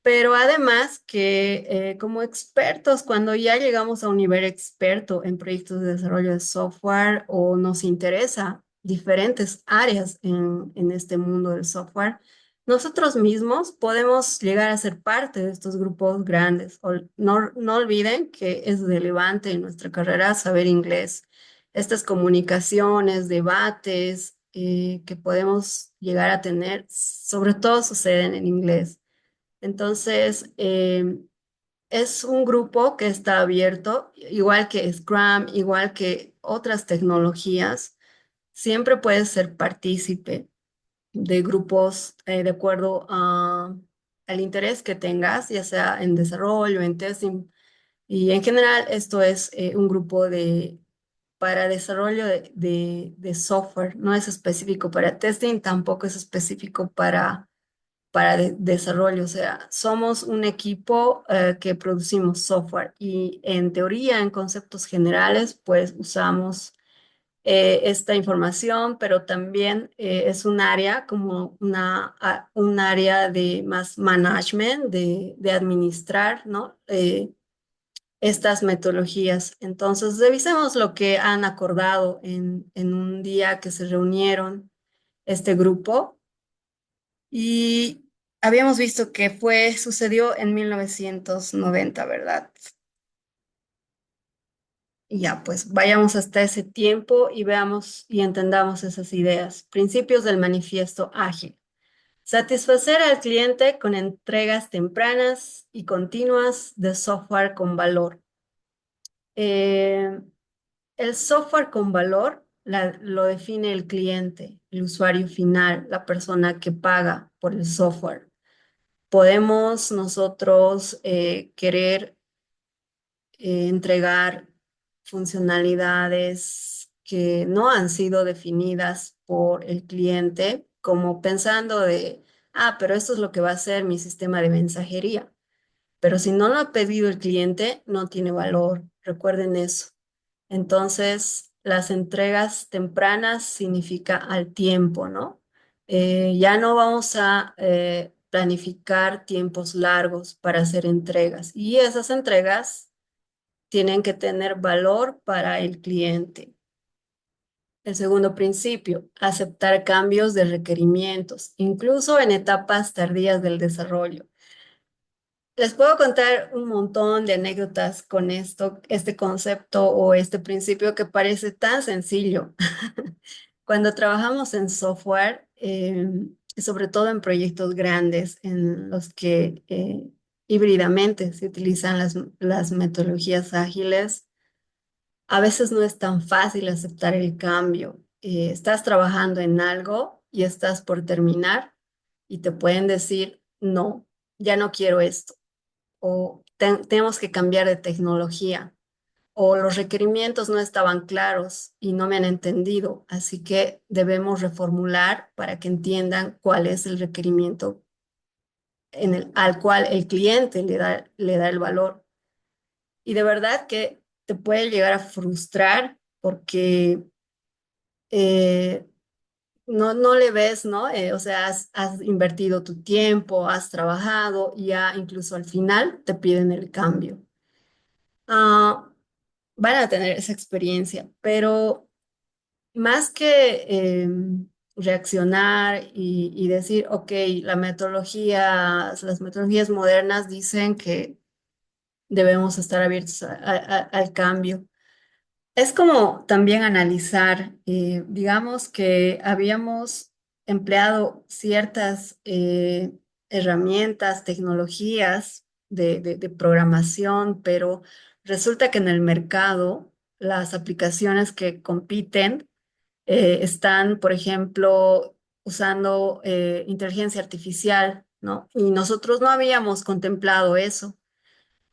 pero además que como expertos, cuando ya llegamos a un nivel experto en proyectos de desarrollo de software o nos interesa diferentes áreas en este mundo del software, nosotros mismos podemos llegar a ser parte de estos grupos grandes. No olviden que es relevante en nuestra carrera saber inglés. Estas comunicaciones, debates que podemos llegar a tener, sobre todo suceden en inglés. Entonces, es un grupo que está abierto, igual que Scrum, igual que otras tecnologías. Siempre puedes ser partícipe de grupos de acuerdo al interés que tengas, ya sea en desarrollo, en testing. Y en general, esto es un grupo para desarrollo de software. No es específico para testing, tampoco es específico para desarrollo. O sea, somos un equipo que producimos software y en teoría, en conceptos generales, pues usamos esta información, pero también es un área como un área de más management, de administrar, ¿no? Estas metodologías. Entonces, revisemos lo que han acordado en un día que se reunieron este grupo. Y habíamos visto que sucedió en 1990, ¿verdad? Y ya, pues vayamos hasta ese tiempo y veamos y entendamos esas ideas. Principios del manifiesto ágil. Satisfacer al cliente con entregas tempranas y continuas de software con valor. Eh, el software con valor lo define el cliente, el usuario final, la persona que paga por el software. Podemos nosotros querer entregar funcionalidades que no han sido definidas por el cliente, como pensando pero esto es lo que va a ser mi sistema de mensajería. Pero si no lo ha pedido el cliente, no tiene valor. Recuerden eso. Entonces, las entregas tempranas significa al tiempo, ¿no? Ya no vamos a planificar tiempos largos para hacer entregas. Y esas entregas tienen que tener valor para el cliente. El segundo principio, aceptar cambios de requerimientos, incluso en etapas tardías del desarrollo. Les puedo contar un montón de anécdotas con esto, este concepto o este principio que parece tan sencillo. Cuando trabajamos en software, sobre todo en proyectos grandes en los que híbridamente se utilizan las metodologías ágiles, a veces no es tan fácil aceptar el cambio. Estás trabajando en algo y estás por terminar y te pueden decir, no, ya no quiero esto, o tenemos que cambiar de tecnología, o los requerimientos no estaban claros y no me han entendido, así que debemos reformular para que entiendan cuál es el requerimiento al cual el cliente le da el valor. Y de verdad que te puede llegar a frustrar porque eh, no le ves, ¿no? O sea, has invertido tu tiempo, has trabajado y ya incluso al final te piden el cambio. Ah, van a tener esa experiencia, pero más que reaccionar y decir, ok, las metodologías modernas dicen que debemos estar abiertos al cambio. Es como también analizar, digamos que habíamos empleado ciertas herramientas, tecnologías de programación, pero resulta que en el mercado las aplicaciones que compiten están, por ejemplo, usando inteligencia artificial, ¿no? Y nosotros no habíamos contemplado eso,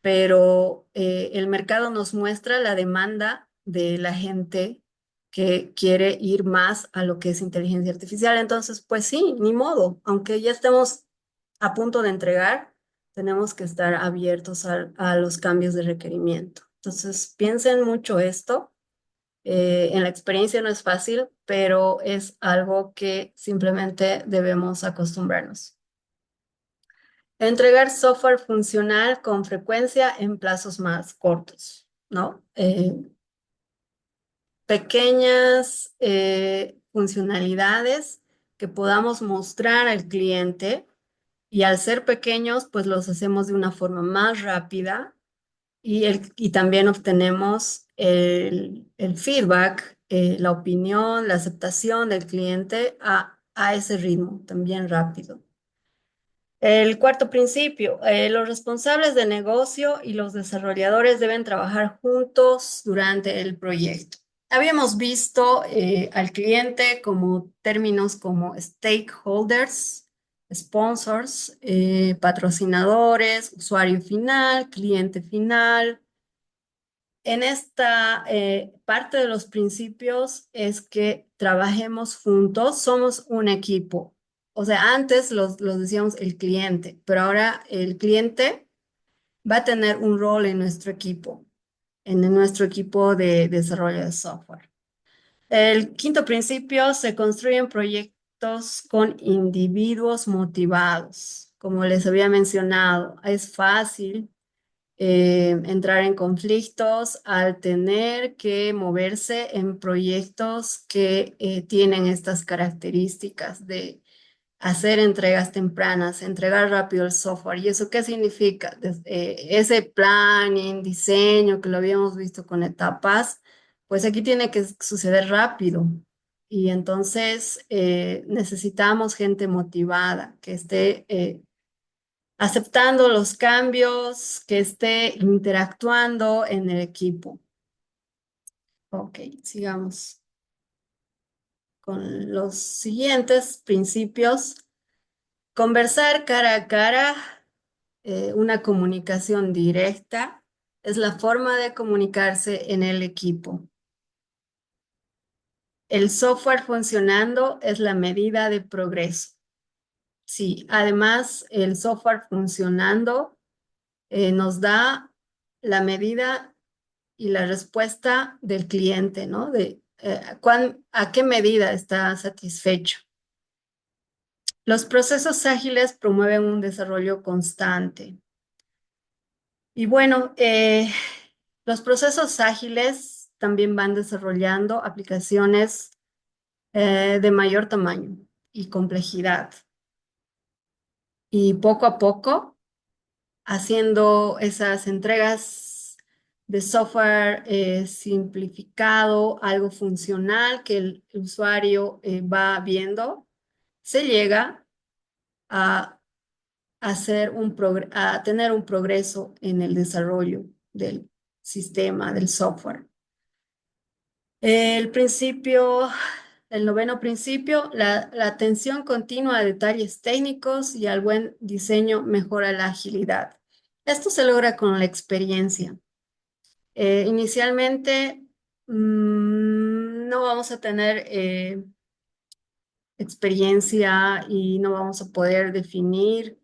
pero el mercado nos muestra la demanda de la gente que quiere ir más a lo que es inteligencia artificial. Entonces, pues sí, ni modo, aunque ya estemos a punto de entregar, tenemos que estar abiertos a los cambios de requerimiento. Entonces, piensen mucho esto. En la experiencia no es fácil, pero es algo que simplemente debemos acostumbrarnos. Entregar software funcional con frecuencia en plazos más cortos, ¿no? Pequeñas funcionalidades que podamos mostrar al cliente y al ser pequeños, pues los hacemos de una forma más rápida y también obtenemos el feedback, la opinión, la aceptación del cliente a ese ritmo también rápido. El cuarto principio, los responsables de negocio y los desarrolladores deben trabajar juntos durante el proyecto. Habíamos visto al cliente como términos como stakeholders, sponsors, patrocinadores, usuario final, cliente final. En esta parte de los principios es que trabajemos juntos, somos un equipo. O sea, antes los decíamos el cliente, pero ahora el cliente va a tener un rol en nuestro equipo de desarrollo de software. El quinto principio, se construyen proyectos con individuos motivados. Como les había mencionado, es fácil entrar en conflictos al tener que moverse en proyectos que tienen estas características de hacer entregas tempranas, entregar rápido el software. ¿Y eso qué significa? Ese planning, diseño que lo habíamos visto con etapas, pues aquí tiene que suceder rápido. Y entonces necesitamos gente motivada, que esté aceptando los cambios, que esté interactuando en el equipo. Ok, sigamos con los siguientes principios. Conversar cara a cara, una comunicación directa, es la forma de comunicarse en el equipo. El software funcionando es la medida de progreso. Sí, además el software funcionando nos da la medida y la respuesta del cliente, ¿no? De a qué medida está satisfecho. Los procesos ágiles promueven un desarrollo constante. Y bueno, los procesos ágiles también van desarrollando aplicaciones de mayor tamaño y complejidad. Y poco a poco, haciendo esas entregas de software simplificado, algo funcional que el usuario va viendo, se llega a a tener un progreso en el desarrollo del sistema, del software. El principio, el noveno principio, la atención continua a detalles técnicos y al buen diseño mejora la agilidad. Esto se logra con la experiencia. Inicialmente, no vamos a tener experiencia y no vamos a poder definir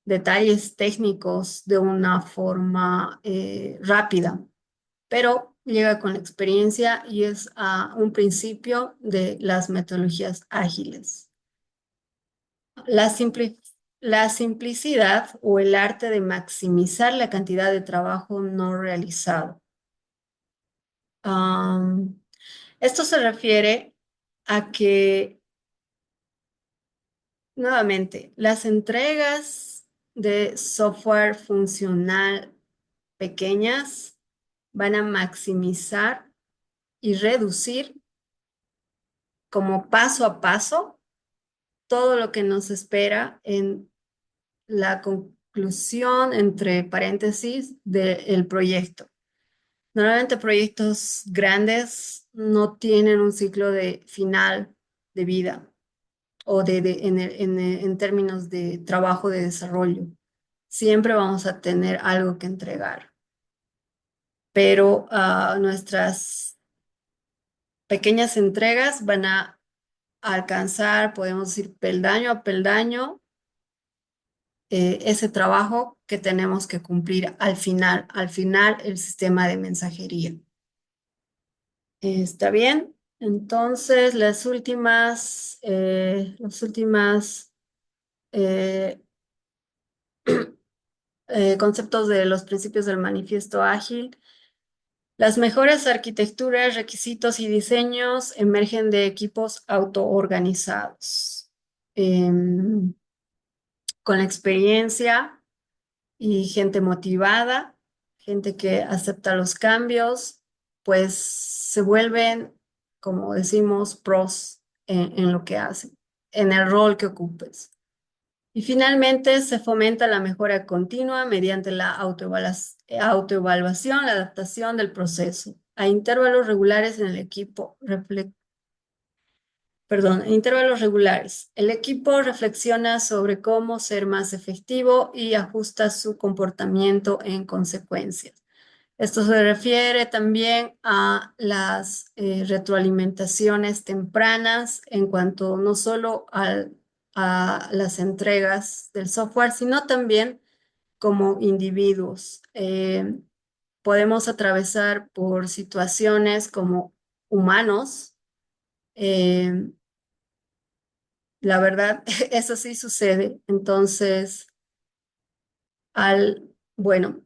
detalles técnicos de una forma rápida, pero llega con la experiencia y es un principio de las metodologías ágiles. La, la simplicidad o el arte de maximizar la cantidad de trabajo no realizado. Am, Esto se refiere a que, nuevamente, las entregas de software funcional pequeñas van a maximizar y reducir como paso a paso todo lo que nos espera en la conclusión, entre paréntesis, del proyecto. Normalmente proyectos grandes no tienen un ciclo de final de vida o en términos de trabajo de desarrollo. Siempre vamos a tener algo que entregar, pero nuestras pequeñas entregas van a alcanzar, podemos decir, peldaño a peldaño, ese trabajo que tenemos que cumplir al final el sistema de mensajería. ¿Está bien? Entonces, los últimas eh, conceptos de los principios del manifiesto ágil. Las mejores arquitecturas, requisitos y diseños emergen de equipos autoorganizados. Em, con la experiencia y gente motivada, gente que acepta los cambios, pues se vuelven, como decimos, pros en lo que hacen, en el rol que ocupes. Y finalmente se fomenta la mejora continua mediante la autoevaluación, la adaptación del proceso a intervalos regulares en el equipo. En intervalos regulares. El equipo reflexiona sobre cómo ser más efectivo y ajusta su comportamiento en consecuencia. Esto se refiere también a las retroalimentaciones tempranas en cuanto no solo a las entregas del software, sino también como individuos. Podemos atravesar por situaciones como humanos. eh, la verdad, eso sí sucede. Entonces, bueno,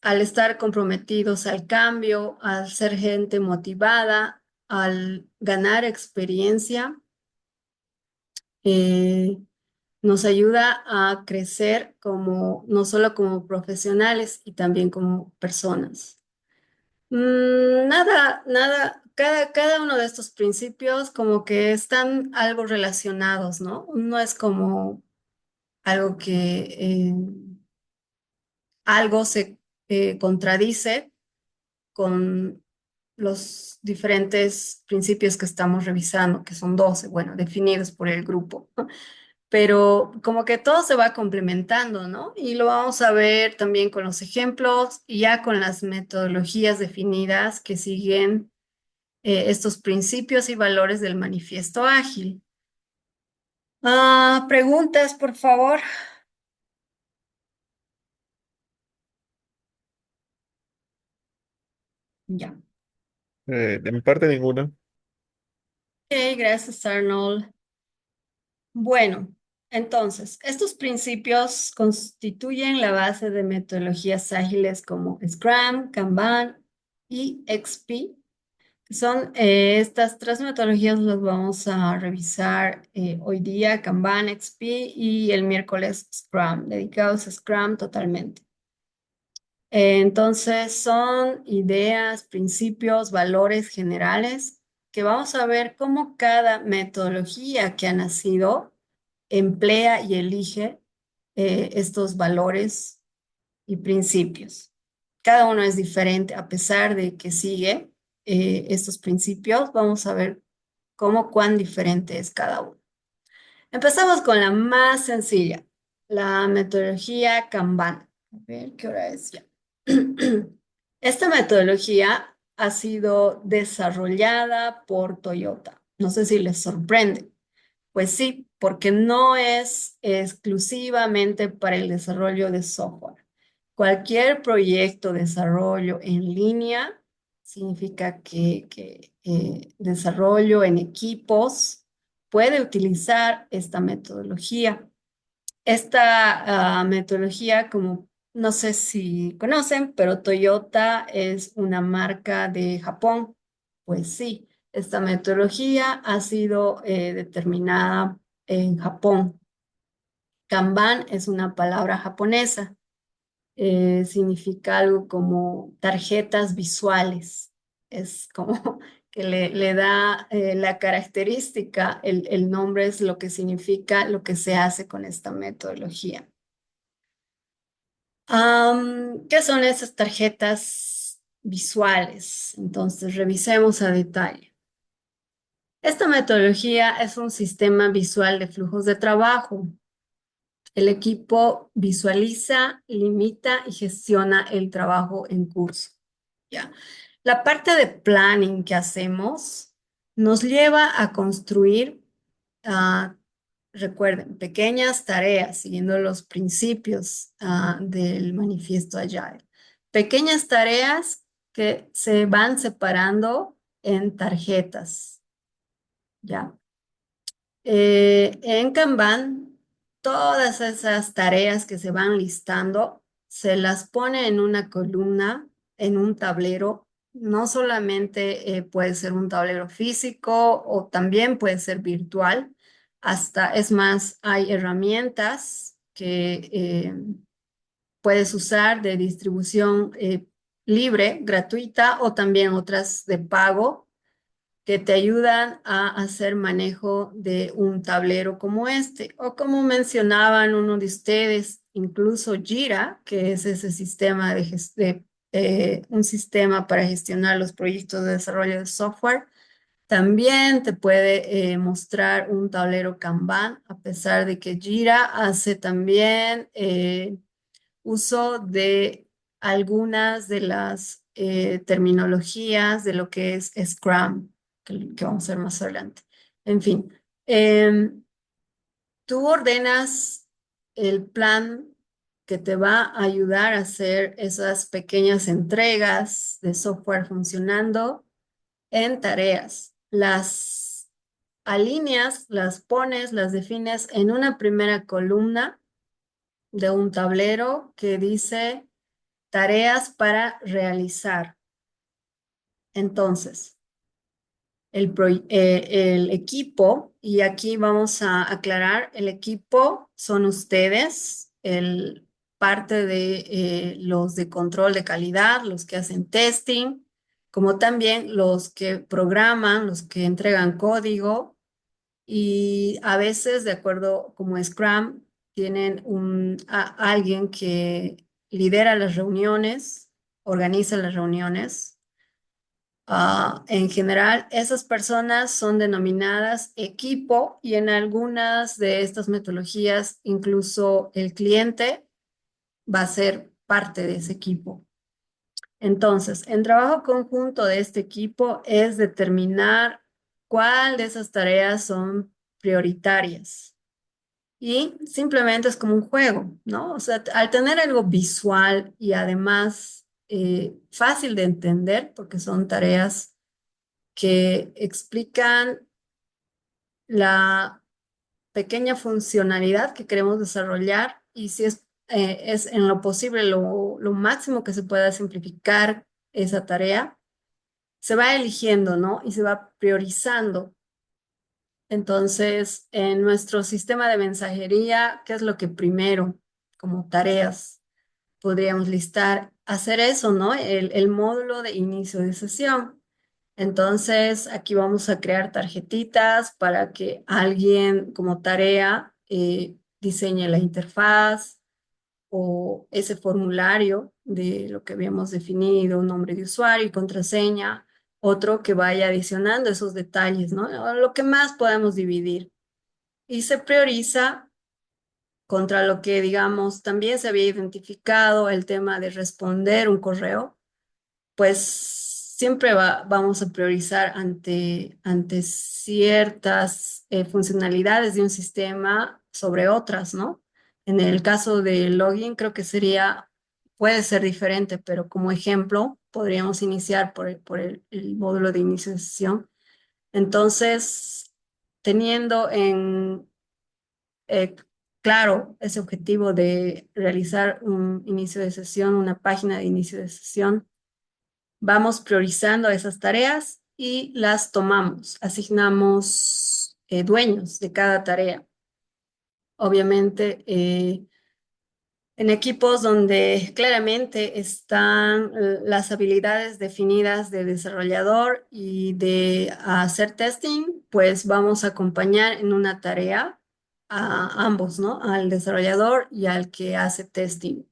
al estar comprometidos al cambio, al ser gente motivada, al ganar experiencia, eh, nos ayuda a crecer como, no solo como profesionales y también como personas. Cada uno de estos principios como que están algo relacionados, ¿no? No es como algo que algo se contradice con los diferentes principios que estamos revisando, que son 12, bueno, definidos por el grupo. Pero como que todo se va complementando, ¿no? Y lo vamos a ver también con los ejemplos y ya con las metodologías definidas que siguen estos principios y valores del manifiesto ágil. Preguntas, por favor. Ya. De mi parte, ninguna. Ok, gracias, Arnold. Bueno. Entonces, estos principios constituyen la base de metodologías ágiles como Scrum, Kanban y XP. Son estas tres metodologías las vamos a revisar hoy día, Kanban, XP y el miércoles Scrum, dedicados a Scrum totalmente. Entonces son ideas, principios, valores generales que vamos a ver cómo cada metodología que ha nacido emplea y elige estos valores y principios. Cada uno es diferente a pesar de que sigue estos principios. Vamos a ver cuán diferente es cada uno. Empezamos con la más sencilla, la metodología Kanban. A ver, ¿qué hora es ya? Esta metodología ha sido desarrollada por Toyota. No sé si les sorprende. Pues sí, porque no es exclusivamente para el desarrollo de software. Cualquier proyecto de desarrollo en línea significa que desarrollo en equipos puede utilizar esta metodología. Esta metodología, como no sé si conocen, pero Toyota es una marca de Japón. Pues sí, esta metodología ha sido determinada en Japón. Kanban es una palabra japonesa. Significa algo como tarjetas visuales. Es como que le da la característica, el nombre es lo que significa lo que se hace con esta metodología. ¿Qué son esas tarjetas visuales? Entonces, revisemos a detalle. Esta metodología es un sistema visual de flujos de trabajo. El equipo visualiza, limita y gestiona el trabajo en curso. ¿Ya? La parte de planning que hacemos nos lleva a construir, ah, recuerden, pequeñas tareas siguiendo los principios del manifiesto Agile. Pequeñas tareas que se van separando en tarjetas. ¿Ya? En Kanban, todas esas tareas que se van listando, se las pone en una columna, en un tablero. No solamente puede ser un tablero físico o también puede ser virtual. Hasta, es más, hay herramientas que puedes usar de distribución libre, gratuita o también otras de pago que te ayudan a hacer manejo de un tablero como este. O como mencionaban uno de ustedes, incluso Jira, que es ese sistema un sistema para gestionar los proyectos de desarrollo de software, también te puede mostrar un tablero Kanban, a pesar de que Jira hace también uso de algunas de las terminologías de lo que es Scrum, que vamos a ver más adelante. En fin, em, tú ordenas el plan que te va a ayudar a hacer esas pequeñas entregas de software funcionando en tareas. Las alineas, las pones, las defines en una primera columna de un tablero que dice tareas para realizar. Entonces, el equipo, y aquí vamos a aclarar, el equipo son ustedes, parte de los de control de calidad, los que hacen testing, como también los que programan, los que entregan código, y a veces, de acuerdo como Scrum, tienen alguien que lidera las reuniones, organiza las reuniones. En general, esas personas son denominadas equipo y en algunas de estas metodologías, incluso el cliente va a ser parte de ese equipo. Entonces, el trabajo conjunto de este equipo es determinar cuál de esas tareas son prioritarias. Y simplemente es como un juego, ¿no? O sea, al tener algo visual y además fácil de entender, porque son tareas que explican la pequeña funcionalidad que queremos desarrollar y si es en lo posible lo máximo que se pueda simplificar esa tarea, se va eligiendo, ¿no? Y se va priorizando. Entonces, en nuestro sistema de mensajería, ¿qué es lo que primero, como tareas, podríamos listar? Hacer eso, ¿no? El módulo de inicio de sesión. Entonces, aquí vamos a crear tarjetitas para que alguien como tarea diseñe la interfaz o ese formulario de lo que habíamos definido, nombre de usuario y contraseña, otro que vaya adicionando esos detalles, ¿no? O lo que más podemos dividir. Y se prioriza contra lo que, digamos, también se había identificado el tema de responder un correo, pues siempre vamos a priorizar ante ciertas funcionalidades de un sistema sobre otras, ¿no? En el caso de login, creo que puede ser diferente, pero como ejemplo, podríamos iniciar por el módulo de inicio de sesión. Entonces, teniendo eh, claro ese objetivo de realizar un inicio de sesión, una página de inicio de sesión, vamos priorizando esas tareas y las tomamos, asignamos dueños de cada tarea. Obviamente, en equipos donde claramente están las habilidades definidas de desarrollador y de hacer testing, pues vamos a acompañar en una tarea a ambos, ¿no? Al desarrollador y al que hace testing.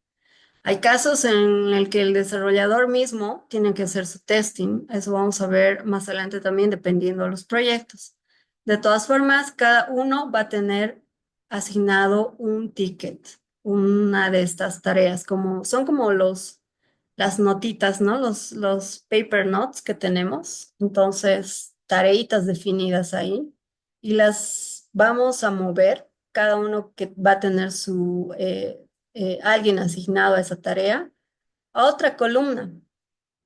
Hay casos en el que el desarrollador mismo tiene que hacer su testing. Eso vamos a ver más adelante también, dependiendo de los proyectos. De todas formas, cada uno va a tener asignado un ticket, una de estas tareas, son como las notitas, ¿no? Los paper notes que tenemos. Entonces, tareitas definidas ahí y las vamos a mover, cada uno que va a tener alguien asignado a esa tarea, a otra columna,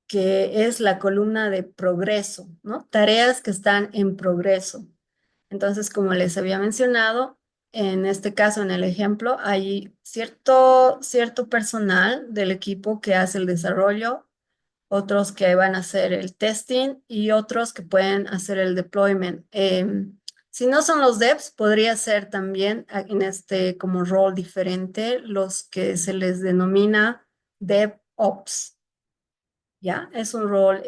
que es la columna de progreso, ¿no? Tareas que están en progreso. Entonces, como les había mencionado, en este caso, en el ejemplo, hay cierto personal del equipo que hace el desarrollo, otros que van a hacer el testing y otros que pueden hacer el deployment. Si no son los devs, podría ser también en este como rol diferente los que se les denomina DevOps. ¿Ya? Es un rol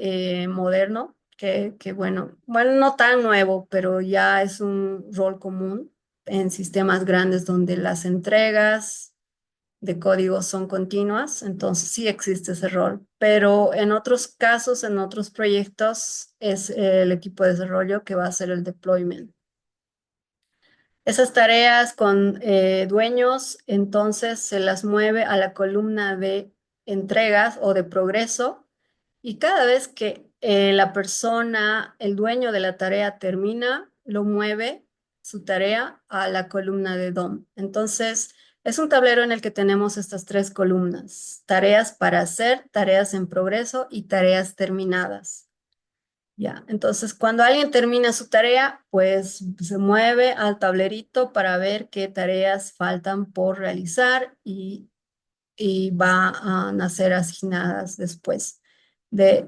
moderno que bueno, no tan nuevo, pero ya es un rol común en sistemas grandes donde las entregas de código son continuas, entonces sí existe ese rol, pero en otros casos, en otros proyectos, es el equipo de desarrollo que va a hacer el deployment. Esas tareas con dueños, entonces se las mueve a la columna de entregas o de progreso y cada vez que la persona, el dueño de la tarea termina, lo mueve su tarea a la columna de DOM. Entonces, es un tablero en el que tenemos estas tres columnas: tareas para hacer, tareas en progreso y tareas terminadas. Ya, entonces cuando alguien termina su tarea, pues se mueve al tablerito para ver qué tareas faltan por realizar y va a nacer asignadas después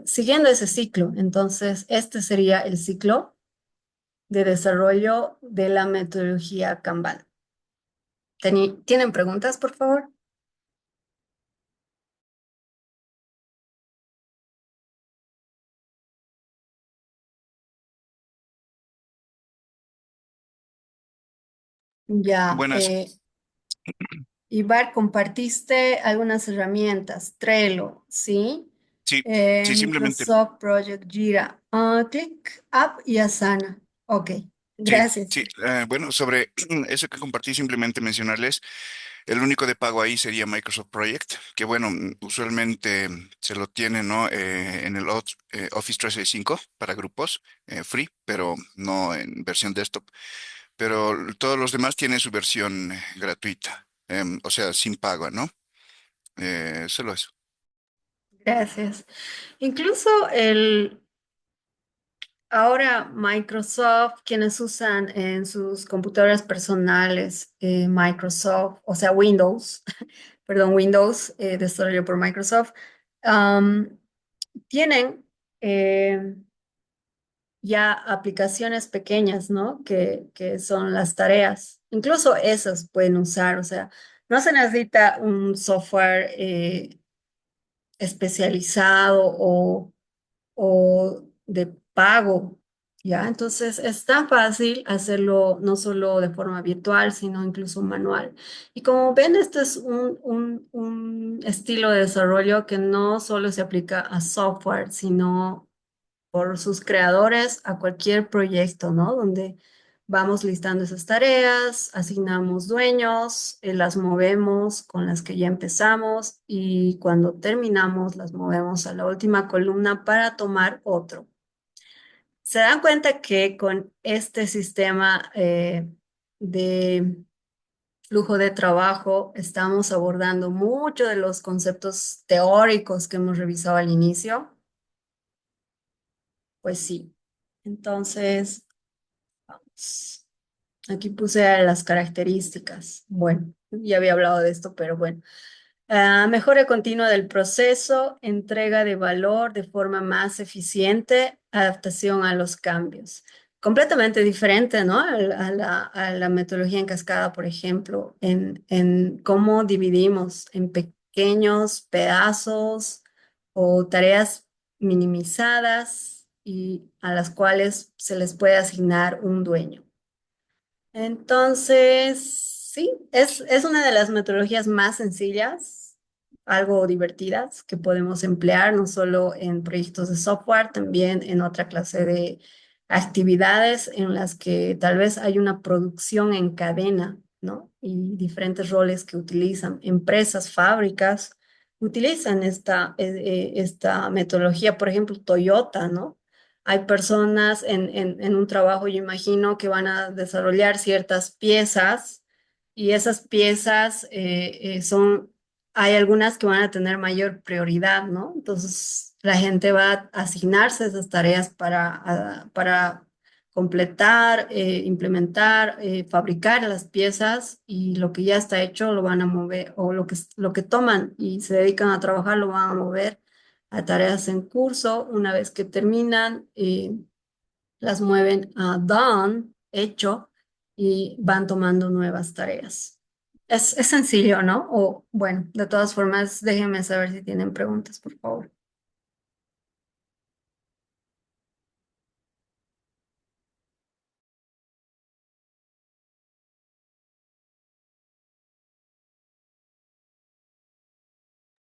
siguiendo ese ciclo. Entonces, este sería el ciclo de desarrollo de la metodología Kanban. ¿Tienen preguntas, por favor? Ya, Buenas. Ibar, compartiste algunas herramientas, Trello, ¿sí? Sí, sí, simplemente, Microsoft Project Jira, ClickUp y Asana. Ok, sí, gracias. sí. Bueno, sobre eso que compartí, simplemente mencionarles, el único de pago ahí sería Microsoft Project, que bueno, usualmente se lo tiene, ¿no? En el Office 365 para grupos, free, pero no en versión desktop. Pero todos los demás tienen su versión gratuita, o sea, sin pago, ¿no? Solo eso. Gracias. Incluso ahora Microsoft, quienes usan en sus computadoras personales Microsoft, o sea, Windows, perdón, Windows, desarrollo por Microsoft, am, tienen eh, ya aplicaciones pequeñas, ¿no? Que son las tareas. Incluso esas pueden usar, o sea, no se necesita un software especializado o de pago, ¿ya? Entonces es tan fácil hacerlo no solo de forma virtual, sino incluso manual. Y como ven, este es un estilo de desarrollo que no solo se aplica a software, sino por sus creadores a cualquier proyecto, ¿no? Donde vamos listando esas tareas, asignamos dueños, las movemos con las que ya empezamos y cuando terminamos las movemos a la última columna para tomar otro. Se dan cuenta que con este sistema de flujo de trabajo estamos abordando mucho de los conceptos teóricos que hemos revisado al inicio. Pues sí. Entonces, vamos. Aquí puse las características. Bueno, ya había hablado de esto, pero bueno. Mejora continua del proceso, entrega de valor de forma más eficiente, adaptación a los cambios. Completamente diferente, ¿no? A la metodología en cascada, por ejemplo, en cómo dividimos en pequeños pedazos o tareas minimizadas y a las cuales se les puede asignar un dueño. Entonces, sí, es una de las metodologías más sencillas, algo divertidas, que podemos emplear no solo en proyectos de software, también en otra clase de actividades en las que tal vez hay una producción en cadena, ¿no? Y diferentes roles que utilizan empresas, fábricas, utilizan esta metodología, por ejemplo, Toyota, ¿no? Hay personas en un trabajo, yo imagino, que van a desarrollar ciertas piezas y esas piezas hay algunas que van a tener mayor prioridad, ¿no? Entonces, la gente va a asignarse esas tareas para completar, implementar, fabricar las piezas y lo que ya está hecho lo van a mover, o lo que toman y se dedican a trabajar lo van a mover a tareas en curso. Una vez que terminan, las mueven a done, hecho, y van tomando nuevas tareas. Es sencillo, ¿no? O bueno, de todas formas, déjenme saber si tienen preguntas, por favor.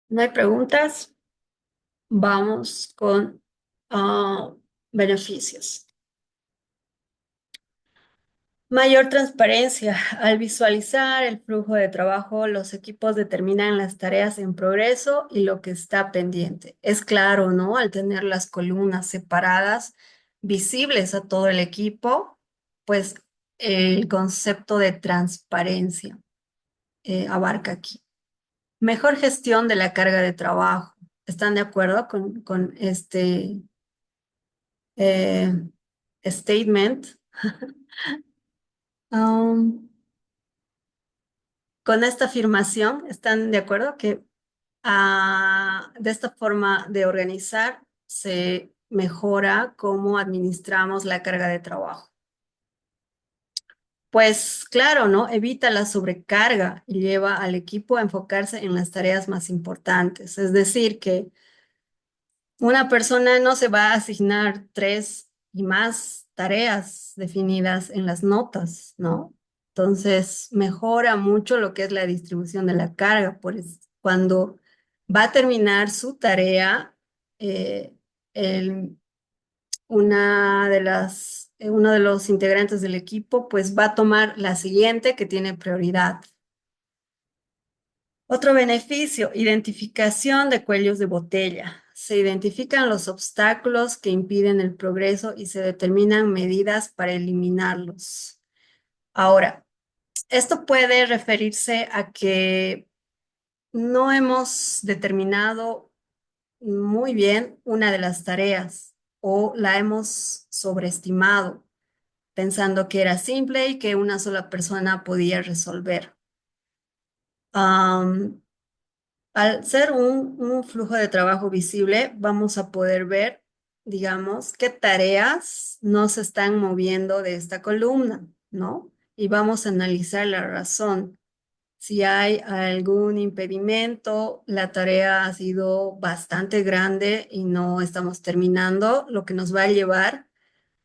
¿No hay preguntas? Vamos con ah, beneficios. Mayor transparencia. Al visualizar el flujo de trabajo, los equipos determinan las tareas en progreso y lo que está pendiente. Es claro, ¿no? Al tener las columnas separadas, visibles a todo el equipo, pues el concepto de transparencia abarca aquí. Mejor gestión de la carga de trabajo. ¿Están de acuerdo con este eh, statement? Um, con esta afirmación, ¿están de acuerdo que de esta forma de organizar se mejora cómo administramos la carga de trabajo? Pues claro, ¿no? Evita la sobrecarga y lleva al equipo a enfocarse en las tareas más importantes. Es decir, que una persona no se va a asignar tres y más tareas definidas en las notas, ¿no? Entonces, mejora mucho lo que es la distribución de la carga. Cuando va a terminar su tarea, eh, el- uno de los integrantes del equipo, pues va a tomar la siguiente que tiene prioridad. Otro beneficio, identificación de cuellos de botella. Se identifican los obstáculos que impiden el progreso y se determinan medidas para eliminarlos. Ahora, esto puede referirse a que no hemos determinado muy bien una de las tareas. o la hemos sobreestimado, pensando que era simple y que una sola persona podía resolver. Am, Al ser un flujo de trabajo visible, vamos a poder ver, digamos, qué tareas no se están moviendo de esta columna, ¿no? Y vamos a analizar la razón. Si hay algún impedimento, la tarea ha sido bastante grande y no estamos terminando, lo que nos va a llevar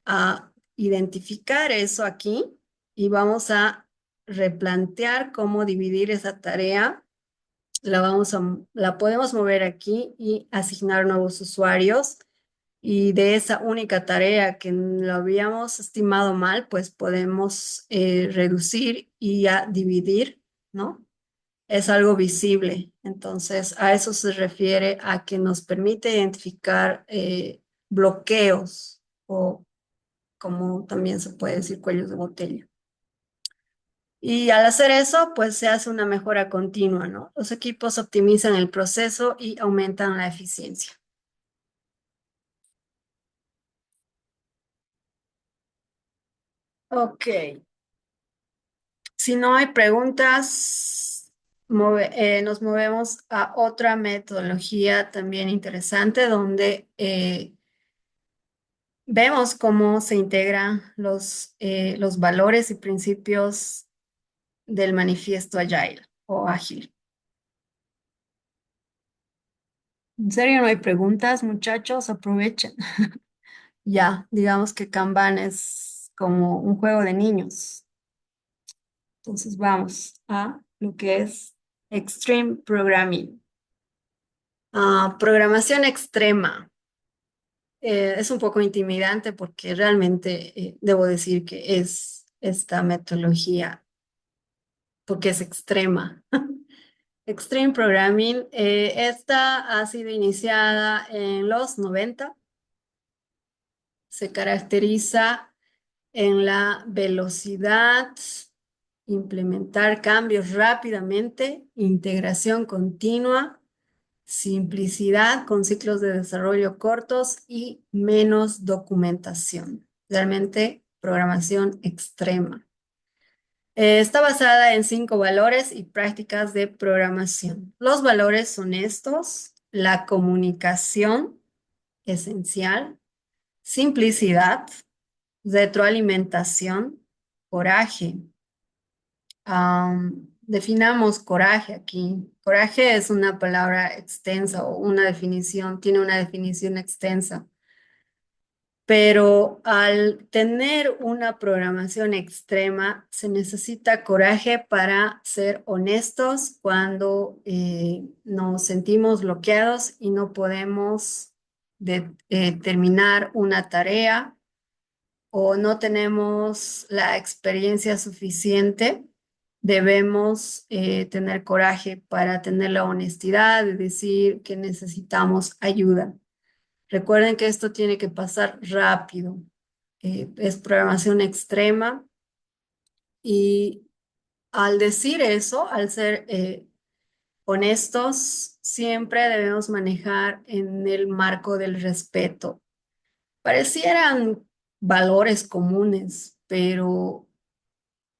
a identificar eso aquí y vamos a replantear cómo dividir esa tarea. La podemos mover aquí y asignar nuevos usuarios. Y de esa única tarea que lo habíamos estimado mal, pues podemos reducir y ya dividir, ¿no? Es algo visible. Entonces, a eso se refiere a que nos permite identificar bloqueos o como también se puede decir cuellos de botella. Y al hacer eso, pues se hace una mejora continua, ¿no? Los equipos optimizan el proceso y aumentan la eficiencia. Ok. Si no hay preguntas, nos movemos a otra metodología también interesante donde vemos cómo se integran los valores y principios del manifiesto Agile o ágil. ¿En serio no hay preguntas, muchachos? Aprovechen. Ya, digamos que Kanban es como un juego de niños. Entonces vamos a lo que es Extreme Programming. Programación extrema. Es un poco intimidante porque realmente debo decir que es esta metodología, porque es extrema. Extreme Programming, esta ha sido iniciada en los 90. Se caracteriza en la velocidad, implementar cambios rápidamente, integración continua, simplicidad con ciclos de desarrollo cortos y menos documentación. Realmente programación extrema. Está basada en 5 valores y prácticas de programación. Los valores son estos: la comunicación esencial, simplicidad, retroalimentación, coraje. Definamos coraje aquí. Coraje es una palabra extensa o una definición, tiene una definición extensa. Pero al tener una programación extrema, se necesita coraje para ser honestos cuando nos sentimos bloqueados y no podemos terminar una tarea o no tenemos la experiencia suficiente. Debemos tener coraje para tener la honestidad de decir que necesitamos ayuda. Recuerden que esto tiene que pasar rápido. Es programación extrema y al decir eso, al ser honestos, siempre debemos manejar en el marco del respeto. Parecieran valores comunes, pero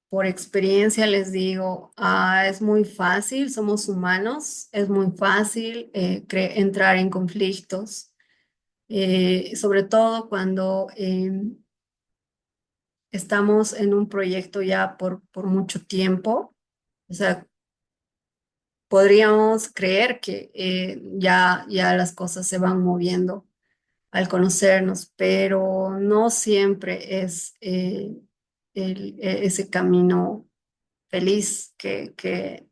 por experiencia les digo, es muy fácil, somos humanos, es muy fácil entrar en conflictos, sobre todo cuando estamos en un proyecto ya por mucho tiempo. O sea, podríamos creer que ya las cosas se van moviendo al conocernos, pero no siempre es ese camino feliz que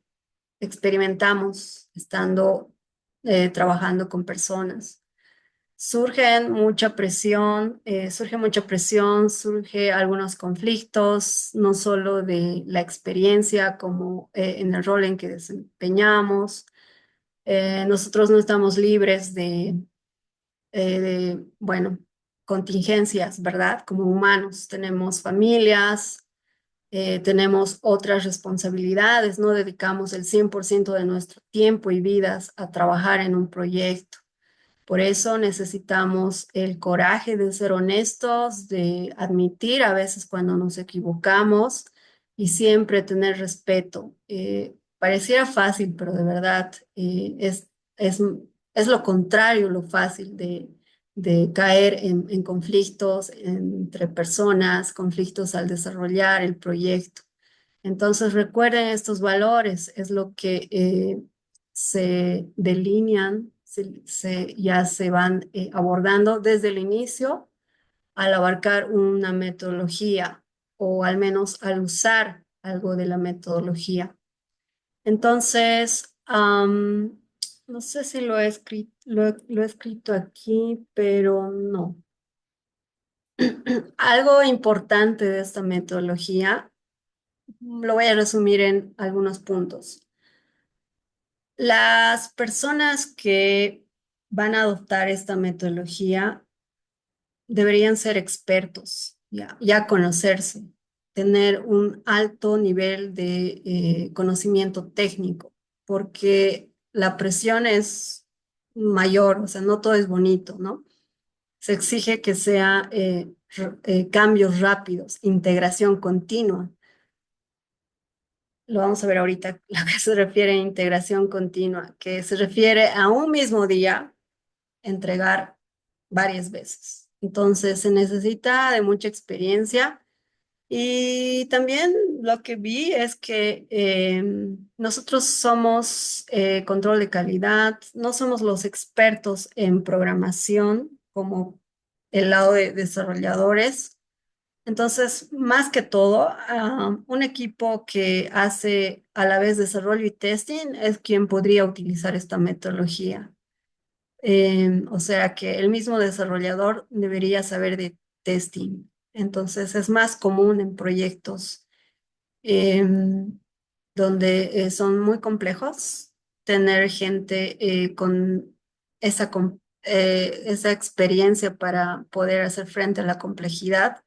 experimentamos estando trabajando con personas. Surge mucha presión, surge algunos conflictos, no solo de la experiencia como en el rol en que desempeñamos. Nosotros no estamos libres bueno, contingencias, ¿verdad? Como humanos tenemos familias, tenemos otras responsabilidades, no dedicamos el 100% de nuestro tiempo y vidas a trabajar en un proyecto. Por eso necesitamos el coraje de ser honestos, de admitir a veces cuando nos equivocamos y siempre tener respeto. Pareciera fácil, pero de verdad es, es lo contrario, lo fácil de caer en conflictos entre personas, conflictos al desarrollar el proyecto. Entonces recuerden estos valores, es lo que se delinean, ya se van abordando desde el inicio al abarcar una metodología o al menos al usar algo de la metodología. Entonces, no sé si lo he escrito, lo he escrito aquí, pero no. Algo importante de esta metodología, lo voy a resumir en algunos puntos. Las personas que van a adoptar esta metodología deberían ser expertos, ya conocerse, tener un alto nivel de conocimiento técnico, porque la presión es mayor, o sea, no todo es bonito, ¿no? Se exige que sea cambios rápidos, integración continua. Lo vamos a ver ahorita, lo que se refiere a integración continua, que se refiere a un mismo día entregar varias veces. Entonces se necesita de mucha experiencia y también lo que vi es que nosotros somos control de calidad, no somos los expertos en programación como el lado de desarrolladores. Entonces, más que todo, un equipo que hace a la vez desarrollo y testing es quien podría utilizar esta metodología. O sea que el mismo desarrollador debería saber de testing. Entonces, es más común en proyectos em, donde son muy complejos, tener gente con esa experiencia para poder hacer frente a la complejidad,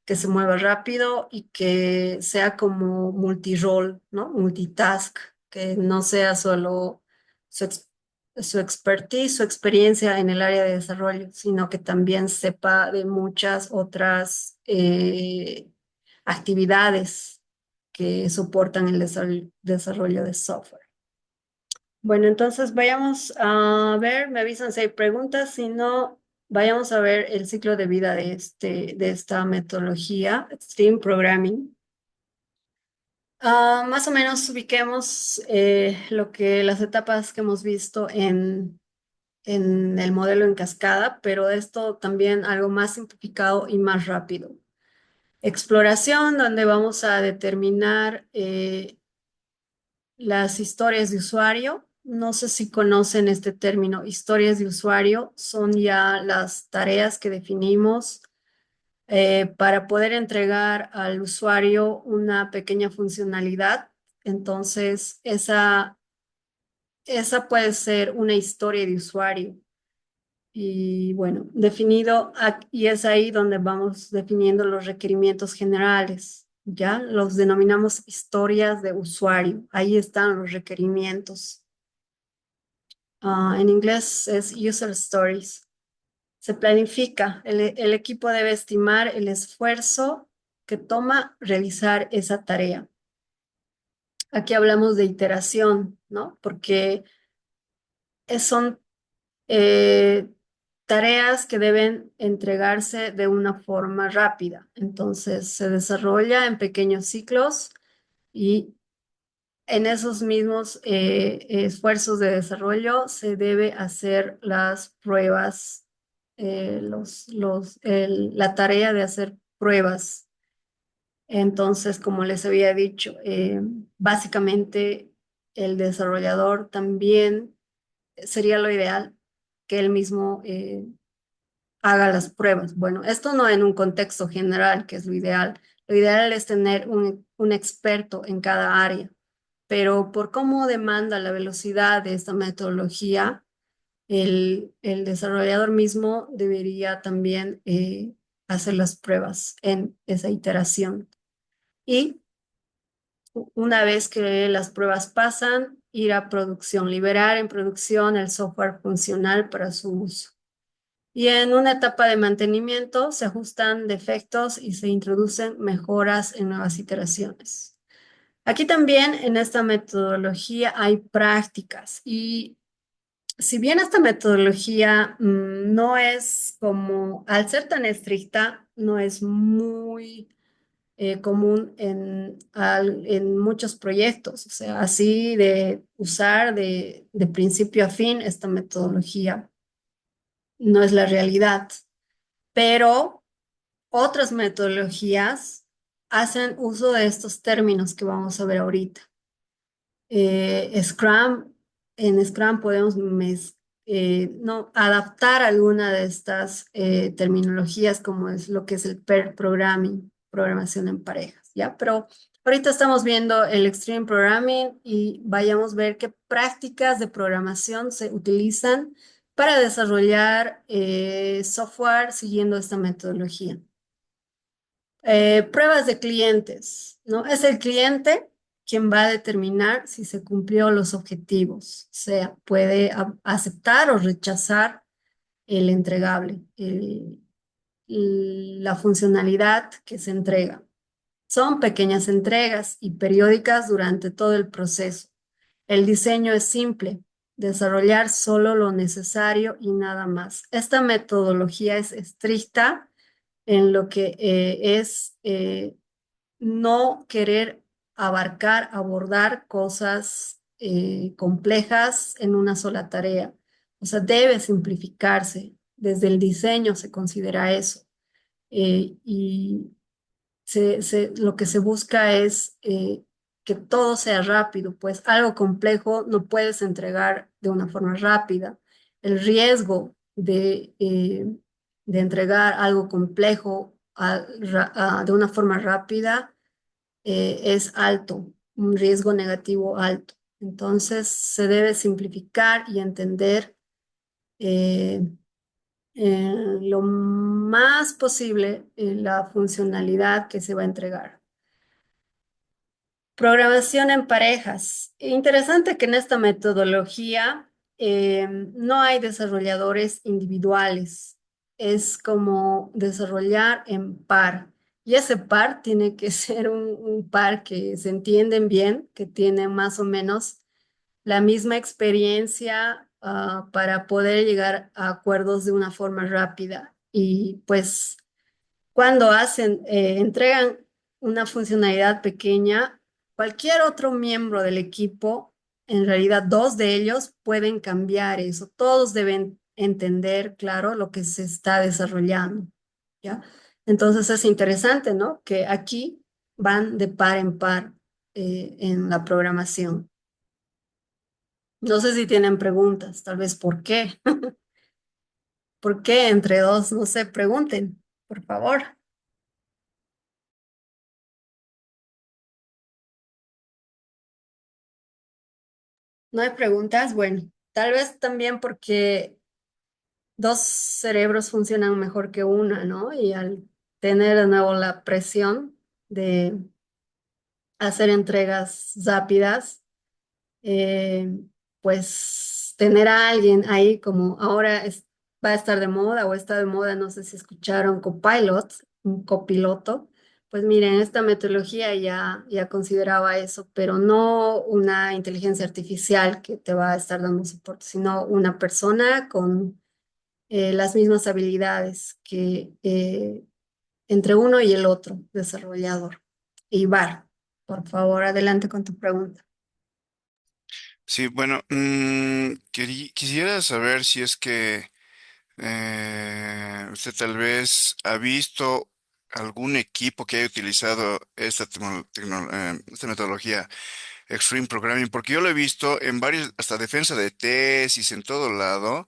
que se mueva rápido y que sea como multirol, ¿no? Multitask, que no sea solo su, su expertise, su experiencia en el área de desarrollo, sino que también sepa de muchas otras actividades que soportan el desarrollo de software. Bueno, entonces vayamos a ver, me avisan si hay preguntas, si no, vayamos a ver el ciclo de vida de esta metodología, Extreme Programming. Más o menos ubiquemos las etapas que hemos visto en el modelo en cascada, pero esto también algo más simplificado y más rápido. Exploración, donde vamos a determinar las historias de usuario. No sé si conocen este término, historias de usuario. Son ya las tareas que definimos para poder entregar al usuario una pequeña funcionalidad. Entonces, esa puede ser una historia de usuario. Y bueno, y es ahí donde vamos definiendo los requerimientos generales, ¿ya? Los denominamos historias de usuario. Ahí están los requerimientos. En inglés es user stories. Se planifica. El equipo debe estimar el esfuerzo que toma realizar esa tarea. Aquí hablamos de iteración, ¿no? Porque son eh, tareas que deben entregarse de una forma rápida. Entonces, se desarrolla en pequeños ciclos y en esos mismos esfuerzos de desarrollo se debe hacer las pruebas, la tarea de hacer pruebas. Entonces, como les había dicho, básicamente el desarrollador también sería lo ideal que él mismo haga las pruebas. Bueno, esto no en un contexto general, que es lo ideal. Lo ideal es tener un experto en cada área, pero por cómo demanda la velocidad de esta metodología, el desarrollador mismo debería también hacer las pruebas en esa iteración. Y una vez que las pruebas pasan ir a producción, liberar en producción el software funcional para su uso. Y en una etapa de mantenimiento se ajustan defectos y se introducen mejoras en nuevas iteraciones. Aquí también en esta metodología hay prácticas y si bien esta metodología no es como, al ser tan estricta, no es muy común en muchos proyectos, o sea, así de usar de principio a fin esta metodología no es la realidad, pero otras metodologías hacen uso de estos términos que vamos a ver ahorita. Scrum, en Scrum podemos no, adaptar alguna de estas terminologías como es lo que es el pair programming, programación en parejas, ¿ya? Pero ahorita estamos viendo el Extreme Programming y vayamos a ver qué prácticas de programación se utilizan para desarrollar software siguiendo esta metodología. Pruebas de clientes, ¿no? Es el cliente quien va a determinar si se cumplió los objetivos. O sea, puede aceptar o rechazar el entregable, la funcionalidad que se entrega. Son pequeñas entregas y periódicas durante todo el proceso. El diseño es simple, desarrollar solo lo necesario y nada más. Esta metodología es estricta en lo que es no querer abarcar, abordar cosas complejas en una sola tarea. O sea, debe simplificarse. Desde el diseño se considera eso. Y lo que se busca es que todo sea rápido, pues algo complejo no puedes entregar de una forma rápida. El riesgo de entregar algo complejo de una forma rápida es alto, un riesgo negativo alto. Entonces se debe simplificar y entender eh, lo más posible la funcionalidad que se va a entregar. Programación en parejas. Interesante que en esta metodología no hay desarrolladores individuales. Es como desarrollar en par. Y ese par tiene que ser un par que se entienden bien, que tienen más o menos la misma experiencia para poder llegar a acuerdos de una forma rápida. Y pues cuando entregan una funcionalidad pequeña, cualquier otro miembro del equipo, en realidad dos de ellos pueden cambiar eso. Todos deben entender, claro, lo que se está desarrollando, ¿ya? Entonces es interesante, ¿no? Que aquí van de par en par en la programación. No sé si tienen preguntas, tal vez por qué. ¿Por qué entre dos? No sé, pregunten, por favor. ¿No hay preguntas? Bueno, tal vez también porque dos cerebros funcionan mejor que una, ¿no? Y al tener de nuevo la presión de hacer entregas rápidas, eh, pues tener a alguien ahí como ahora va a estar de moda o está de moda, no sé si escucharon Copilot, un copiloto. Pues miren, esta metodología ya consideraba eso, pero no una inteligencia artificial que te va a estar dando soporte, sino una persona con las mismas habilidades que entre uno y el otro desarrollador. Ibar, por favor, adelante con tu pregunta. Sí, bueno, quisiera saber si es que usted tal vez ha visto algún equipo que haya utilizado esta metodología Extreme Programming, porque yo lo he visto en varios, hasta defensa de tesis, en todo lado,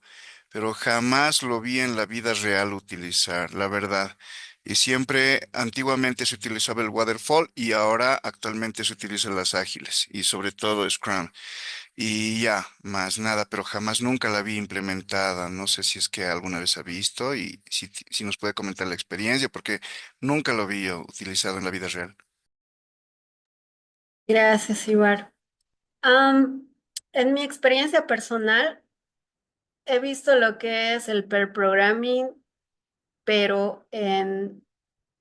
pero jamás lo vi en la vida real utilizar, la verdad. Y siempre, antiguamente se utilizaba el waterfall y ahora actualmente se utilizan las ágiles y sobre todo Scrum. Y ya, más nada, pero jamás nunca la vi implementada. No sé si es que alguna vez ha visto y si nos puede comentar la experiencia, porque nunca lo vi yo utilizado en la vida real. Gracias, Ibar. En mi experiencia personal, he visto lo que es el pair programming, pero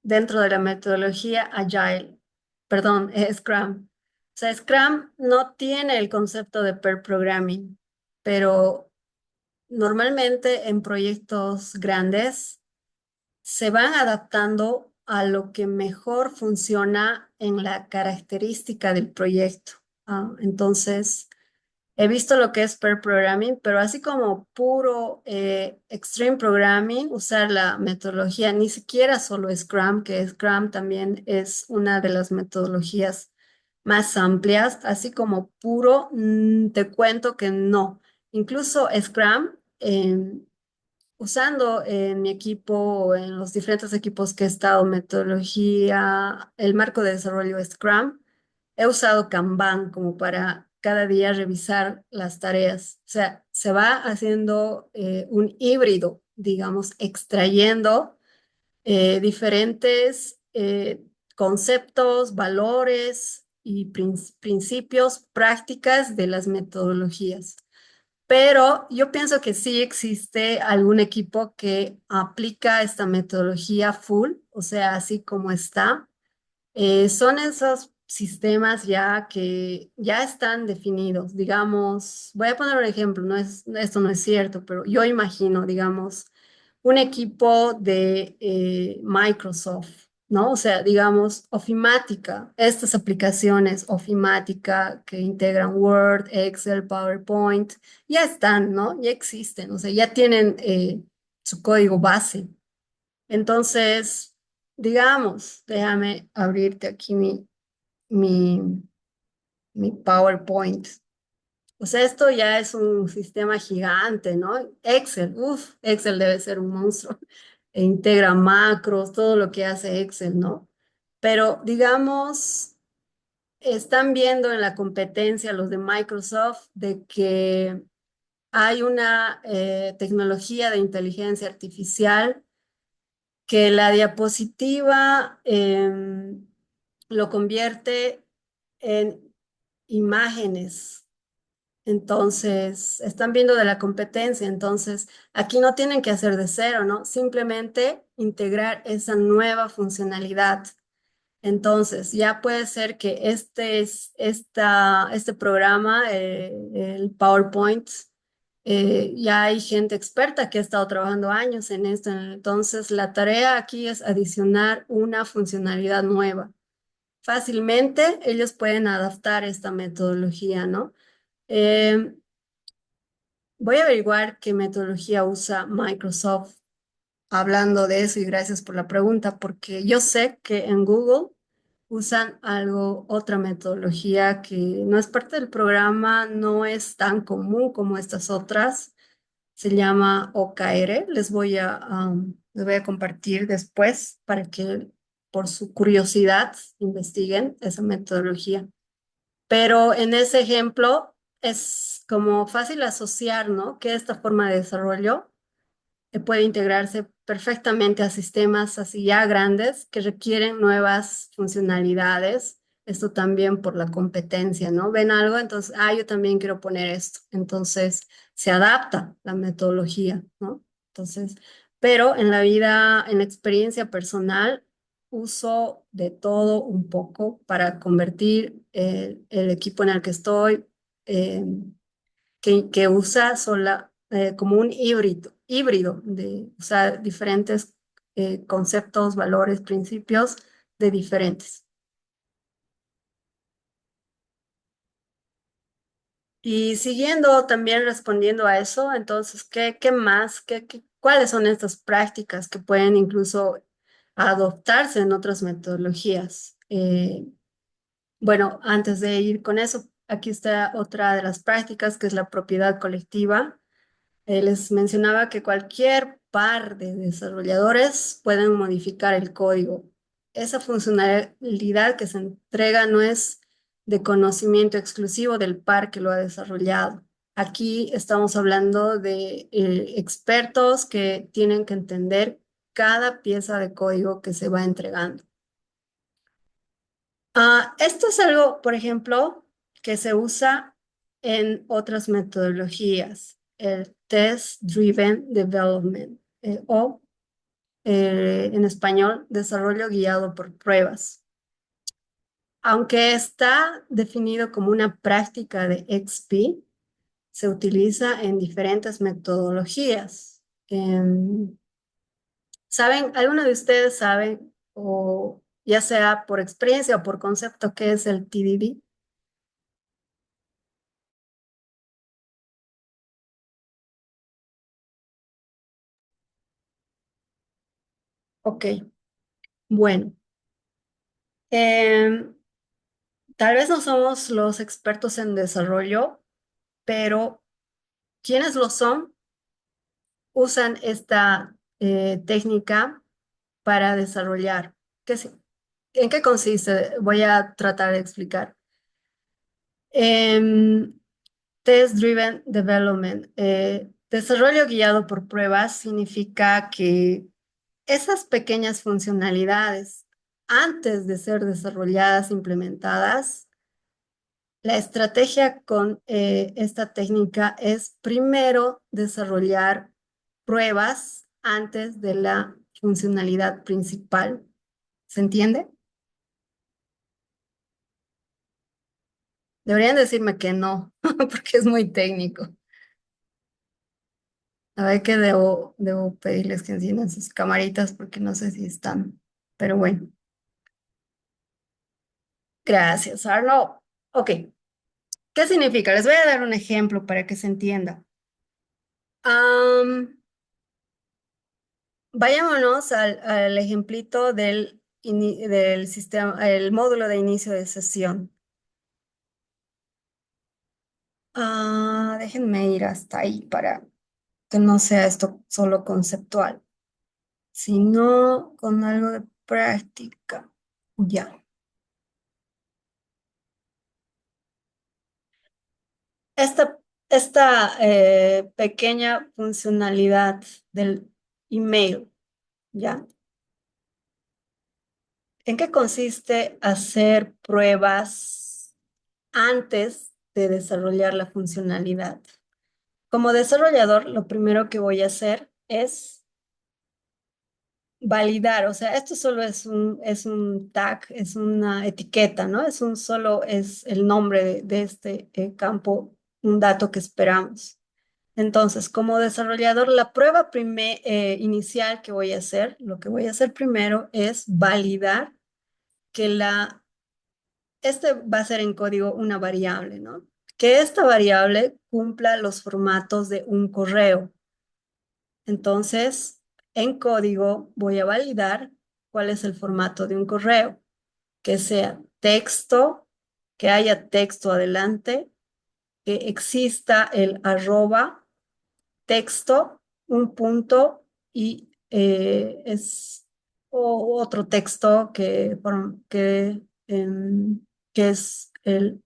dentro de la metodología Agile, perdón, Scrum. O sea, Scrum no tiene el concepto de pair programming, pero normalmente en proyectos grandes se van adaptando a lo que mejor funciona en la característica del proyecto. Entonces, he visto lo que es pair programming, pero así como puro extreme programming, usar la metodología, ni siquiera solo Scrum, que Scrum también es una de las metodologías más amplias, así como puro, te cuento que no. Incluso Scrum, usando en mi equipo, o en los diferentes equipos que he estado, metodología, el marco de desarrollo Scrum, he usado Kanban como para cada día revisar las tareas. O sea, se va haciendo un híbrido, digamos, extrayendo diferentes conceptos, valores y principios, prácticas de las metodologías. Pero yo pienso que sí existe algún equipo que aplica esta metodología full, o sea, así como está. Son esos sistemas ya que ya están definidos. Digamos, voy a poner un ejemplo, esto no es cierto, pero yo imagino, digamos, un equipo de Microsoft, ¿no? O sea, digamos, Ofimática, estas aplicaciones Ofimática que integran Word, Excel, PowerPoint, ya están, ¿no? Ya existen, o sea, ya tienen su código base. Entonces, digamos, déjame abrirte aquí mi, mi PowerPoint. O sea, esto ya es un sistema gigante, ¿no? Excel, uff, Excel debe ser un monstruo. E integra macros, todo lo que hace Excel, ¿no? Pero digamos, están viendo en la competencia los de Microsoft de que hay una tecnología de inteligencia artificial que la diapositiva lo convierte en imágenes. Entonces, están viendo de la competencia. Entonces, aquí no tienen que hacer de cero, ¿no? Simplemente integrar esa nueva funcionalidad. Entonces, ya puede ser que este programa, el PowerPoint, ya hay gente experta que ha estado trabajando años en esto. Entonces, la tarea aquí es adicionar una funcionalidad nueva. Fácilmente ellos pueden adaptar esta metodología, ¿no? Eh, Voy a averiguar qué metodología usa Microsoft hablando de eso y gracias por la pregunta, porque yo sé que en Google usan otra metodología que no es parte del programa, no es tan común como estas otras. Se llama OKR. Les voy a compartir después para que por su curiosidad investiguen esa metodología. Pero en ese ejemplo es como fácil asociar, ¿no? Que esta forma de desarrollo puede integrarse perfectamente a sistemas así ya grandes que requieren nuevas funcionalidades. Esto también por la competencia, ¿no? Ven algo, entonces, yo también quiero poner esto. Entonces, se adapta la metodología, ¿no? Entonces, pero en la vida, en la experiencia personal, uso de todo un poco para convertir el equipo en el que estoy. eh, que usa como un híbrido de usar diferentes conceptos, valores, principios de diferentes. Y siguiendo también respondiendo a eso, entonces, ¿qué más? ¿Cuáles son estas prácticas que pueden incluso adoptarse en otras metodologías? Bueno, antes de ir con eso, aquí está otra de las prácticas que es la propiedad colectiva. Les mencionaba que cualquier par de desarrolladores pueden modificar el código. Esa funcionalidad que se entrega no es de conocimiento exclusivo del par que lo ha desarrollado. Aquí estamos hablando de expertos que tienen que entender cada pieza de código que se va entregando. Esto es algo, por ejemplo, que se usa en otras metodologías, el Test Driven Development, o en español, desarrollo guiado por pruebas. Aunque está definido como una práctica de XP, se utiliza en diferentes metodologías. ¿Saben? ¿Alguno de ustedes saben, o ya sea por experiencia o por concepto, qué es el TDD? Ok, bueno. Em, Tal vez no somos los expertos en desarrollo, pero quienes lo son usan esta técnica para desarrollar. ¿En qué consiste? Voy a tratar de explicar. Em, Test Driven Development. Desarrollo guiado por pruebas significa que esas pequeñas funcionalidades, antes de ser desarrolladas, implementadas, la estrategia con esta técnica es primero desarrollar pruebas antes de la funcionalidad principal. ¿Se entiende? Deberían decirme que no, porque es muy técnico. A ver que debo pedirles que enciendan sus camaritas porque no sé si están. Pero bueno, gracias, Arno. Ok, ¿qué significa? Les voy a dar un ejemplo para que se entienda. Am, Vayámonos al ejemplito del sistema, el módulo de inicio de sesión. Déjenme ir hasta ahí para que no sea esto solo conceptual, sino con algo de práctica. Ya. Esta, esta pequeña funcionalidad del email, ¿ya? ¿En qué consiste hacer pruebas antes de desarrollar la funcionalidad? Como desarrollador, lo primero que voy a hacer es validar, o sea, esto solo es un tag, es una etiqueta, ¿no? Es el nombre de este campo, un dato que esperamos. Entonces, como desarrollador, la prueba inicial que voy a hacer, lo que voy a hacer primero es validar que este va a ser en código una variable, ¿no? Que esta variable cumpla los formatos de un correo. Entonces, en código voy a validar cuál es el formato de un correo, que sea texto, que haya texto adelante, que exista el arroba, texto, un punto y otro texto que es el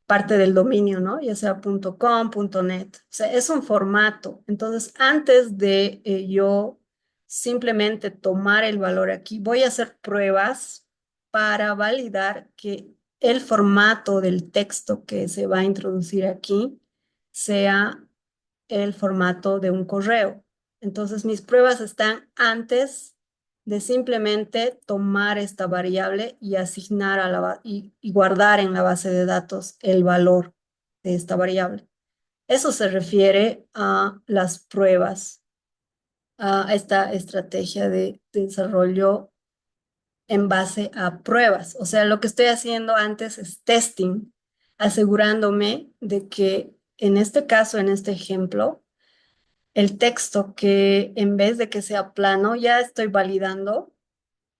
parte del dominio, ¿no? Ya sea .com, .net. O sea, es un formato. Entonces, antes de yo simplemente tomar el valor aquí, voy a hacer pruebas para validar que el formato del texto que se va a introducir aquí sea el formato de un correo. Entonces, mis pruebas están antes de simplemente tomar esta variable y asignar y guardar en la base de datos el valor de esta variable. Eso se refiere a las pruebas, a esta estrategia de desarrollo en base a pruebas. O sea, lo que estoy haciendo antes es testing, asegurándome de que en este caso, en este ejemplo, el texto que en vez de que sea plano, ya estoy validando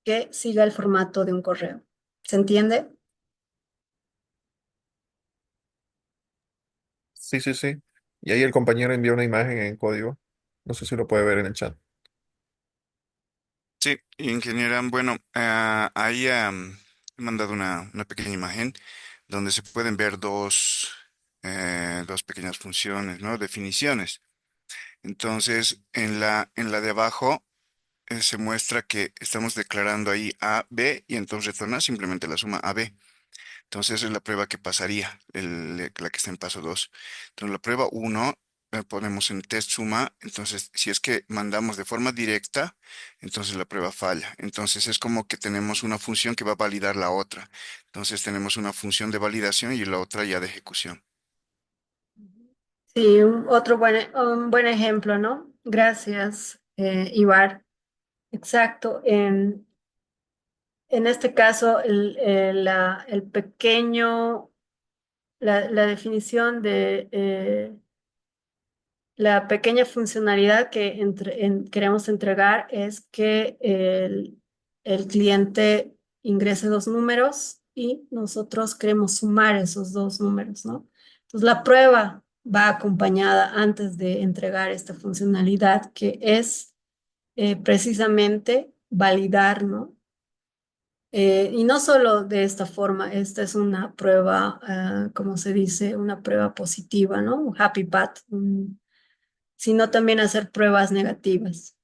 que siga el formato de un correo. ¿Se entiende? Sí, sí, sí. Y ahí el compañero envió una imagen en código. No sé si lo puede ver en el chat. Sí, ingeniera, bueno, ahí he mandado una pequeña imagen donde se pueden ver dos pequeñas funciones, ¿no? Definiciones. Entonces, en la de abajo se muestra que estamos declarando ahí A, B y entonces retorna simplemente la suma AB. Entonces esa es la prueba que pasaría, la que está en paso 2. Entonces la prueba uno la ponemos en test suma. Entonces si es que mandamos de forma directa, entonces la prueba falla. Entonces es como que tenemos una función que va a validar la otra. Entonces tenemos una función de validación y la otra ya de ejecución. Sí, un buen ejemplo, ¿no? Gracias, Ibar. Exacto. En este caso, el pequeño, la definición de la pequeña funcionalidad que queremos entregar es que el cliente ingrese dos números y nosotros queremos sumar esos dos números, ¿no? Entonces, la prueba va acompañada antes de entregar esta funcionalidad, que es precisamente validar, ¿no? Y no solo de esta forma, esta es una prueba, como se dice, una prueba positiva, ¿no? Un happy path, sino también hacer pruebas negativas.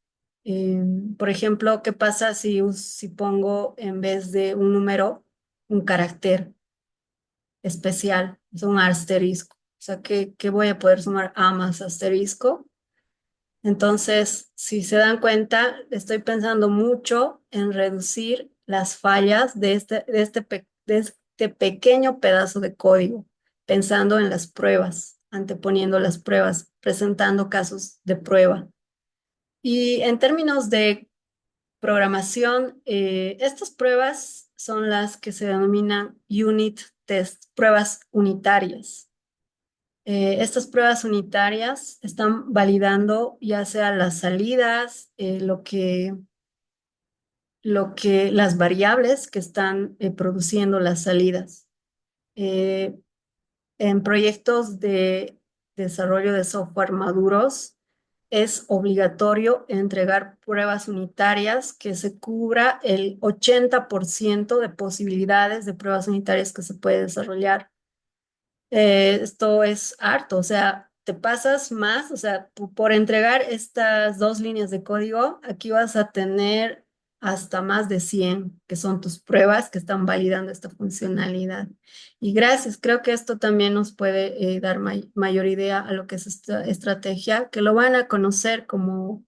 Por ejemplo, ¿qué pasa si pongo en vez de un número un carácter especial? Es un asterisco. O sea, que voy a poder sumar A más asterisco. Entonces, si se dan cuenta, estoy pensando mucho en reducir las fallas de este pequeño pedazo de código, pensando en las pruebas, anteponiendo las pruebas, presentando casos de prueba. Y en términos de programación, estas pruebas son las que se denominan unit test, pruebas unitarias. Estas pruebas unitarias están validando ya sea las salidas, las variables que están produciendo las salidas. Eh, en proyectos de desarrollo de software maduros, es obligatorio entregar pruebas unitarias que se cubra el 80% de posibilidades de pruebas unitarias que se puede desarrollar. Esto es harto, o sea, te pasas más, o sea, por entregar estas dos líneas de código, aquí vas a tener hasta más de 100, que son tus pruebas que están validando esta funcionalidad. Y gracias, creo que esto también nos puede dar mayor idea a lo que es esta estrategia, que lo van a conocer como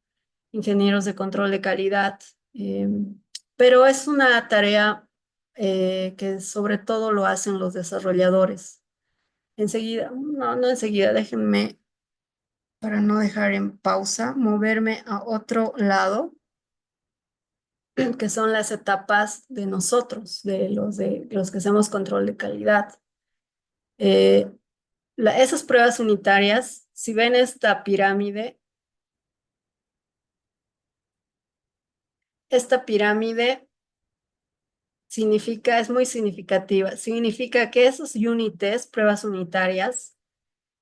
ingenieros de control de calidad, eh, pero es una tarea que sobre todo lo hacen los desarrolladores. Enseguida, no enseguida, déjenme, para no dejar en pausa, moverme a otro lado, que son las etapas de nosotros, de los que hacemos control de calidad. Eh, Esas pruebas unitarias, si ven esta pirámide significa, es muy significativa, significa que esos unit tests, pruebas unitarias,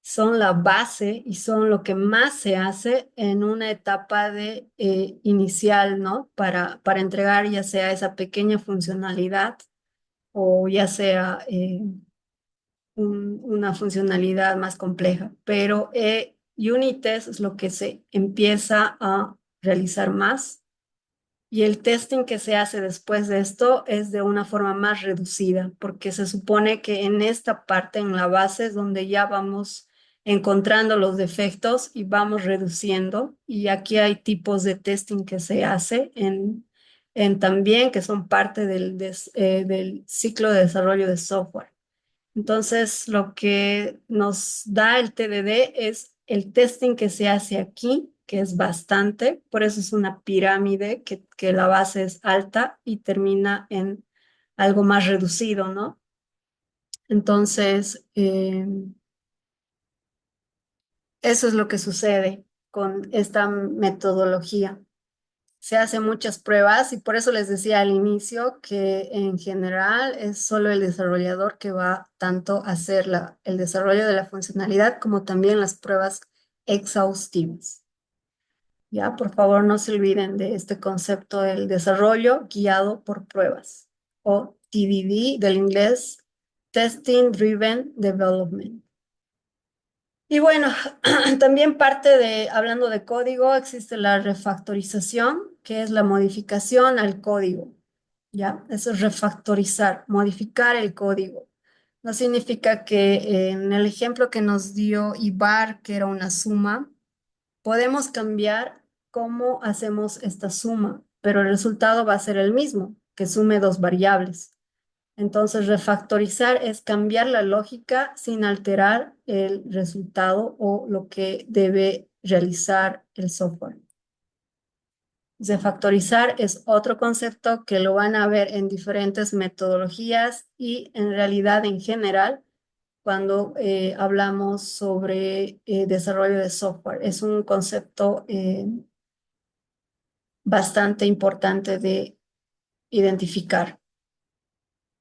son la base y son lo que más se hace en una etapa de inicial, ¿no? Para entregar ya sea esa pequeña funcionalidad o ya sea una funcionalidad más compleja. Pero unit test es lo que se empieza a realizar más y el testing que se hace después de esto es de una forma más reducida, porque se supone que en esta parte, en la base, es donde ya vamos encontrando los defectos y vamos reduciendo. Y aquí hay tipos de testing que se hace en también, que son parte del ciclo de desarrollo de software. Entonces, lo que nos da el TDD es el testing que se hace aquí, que es bastante, por eso es una pirámide que la base es alta y termina en algo más reducido, ¿no? Entonces, eso es lo que sucede con esta metodología. Se hacen muchas pruebas y por eso les decía al inicio que en general es solo el desarrollador que va tanto a hacer el desarrollo de la funcionalidad como también las pruebas exhaustivas. Ya, por favor, no se olviden de este concepto del desarrollo guiado por pruebas o TDD del inglés, Testing Driven Development. Y bueno, también hablando de código, existe la refactorización, que es la modificación al código, ¿ya? Eso es refactorizar, modificar el código. No significa que en el ejemplo que nos dio Ibar, que era una suma, podemos cambiar cómo hacemos esta suma, pero el resultado va a ser el mismo, que sume dos variables. Entonces, refactorizar es cambiar la lógica sin alterar el resultado o lo que debe realizar el software. Refactorizar es otro concepto que lo van a ver en diferentes metodologías y en realidad en general cuando hablamos sobre desarrollo de software. Es un concepto bastante importante de identificar.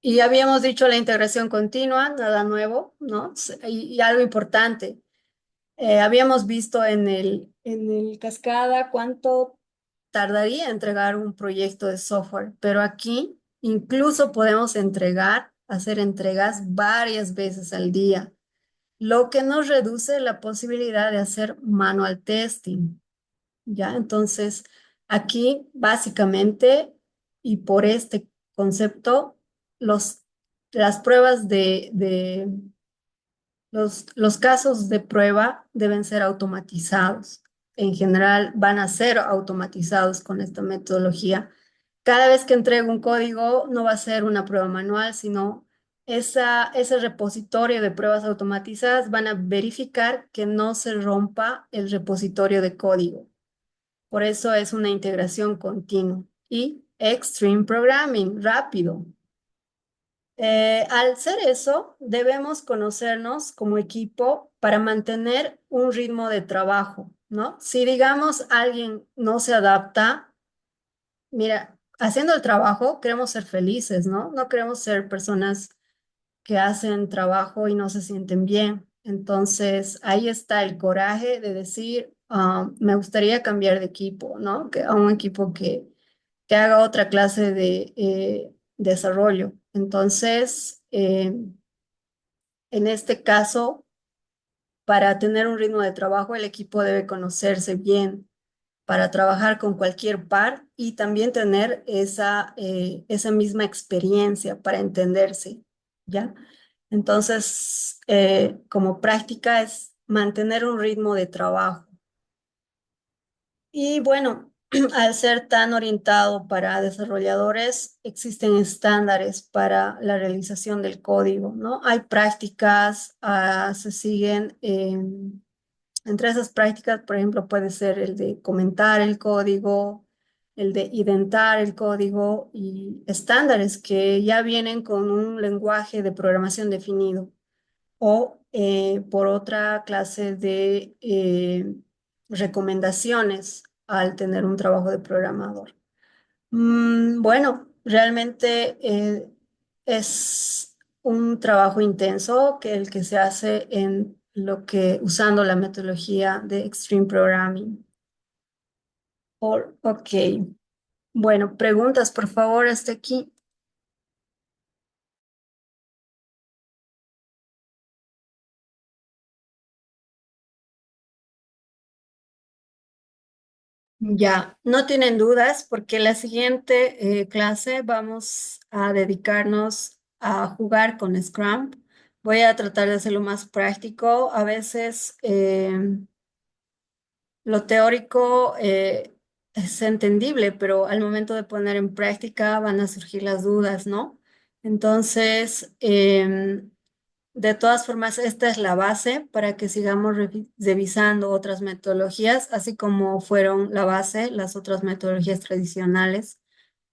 Y habíamos dicho la integración continua, nada nuevo, ¿no? Y algo importante. Habíamos visto en el cascada cuánto tardaría entregar un proyecto de software, pero aquí incluso podemos hacer entregas varias veces al día, lo que nos reduce la posibilidad de hacer manual testing, ¿ya? Entonces, aquí básicamente, y por este concepto, los, las pruebas los casos de prueba deben ser automatizados. En general, van a ser automatizados con esta metodología. Cada vez que entrego un código, no va a ser una prueba manual, sino ese repositorio de pruebas automatizadas van a verificar que no se rompa el repositorio de código. Por eso es una integración continua. Y Extreme Programming, rápido. Al ser eso, debemos conocernos como equipo para mantener un ritmo de trabajo, ¿no? Si digamos alguien no se adapta, mira, haciendo el trabajo queremos ser felices, ¿no? No queremos ser personas que hacen trabajo y no se sienten bien. Entonces, ahí está el coraje de decir, me gustaría cambiar de equipo, ¿no? A un equipo que haga otra clase de desarrollo. Entonces, en este caso, para tener un ritmo de trabajo, el equipo debe conocerse bien para trabajar con cualquier par y también tener esa misma experiencia para entenderse, ¿ya? Entonces, como práctica es mantener un ritmo de trabajo. Y bueno, al ser tan orientado para desarrolladores, existen estándares para la realización del código, ¿no? Hay prácticas, se siguen, entre esas prácticas, por ejemplo, puede ser el de comentar el código, el de identar el código y estándares que ya vienen con un lenguaje de programación definido o por otra clase de recomendaciones al tener un trabajo de programador. Bueno, realmente es un trabajo intenso que el que se hace en usando la metodología de Extreme Programming. Ok, bueno, preguntas, por favor, hasta aquí. Ya, no tienen dudas porque la siguiente clase vamos a dedicarnos a jugar con Scrum. Voy a tratar de hacerlo más práctico. A veces lo teórico es entendible, pero al momento de poner en práctica van a surgir las dudas, ¿no? Entonces, de todas formas, esta es la base para que sigamos revisando otras metodologías, así como fueron la base las otras metodologías tradicionales,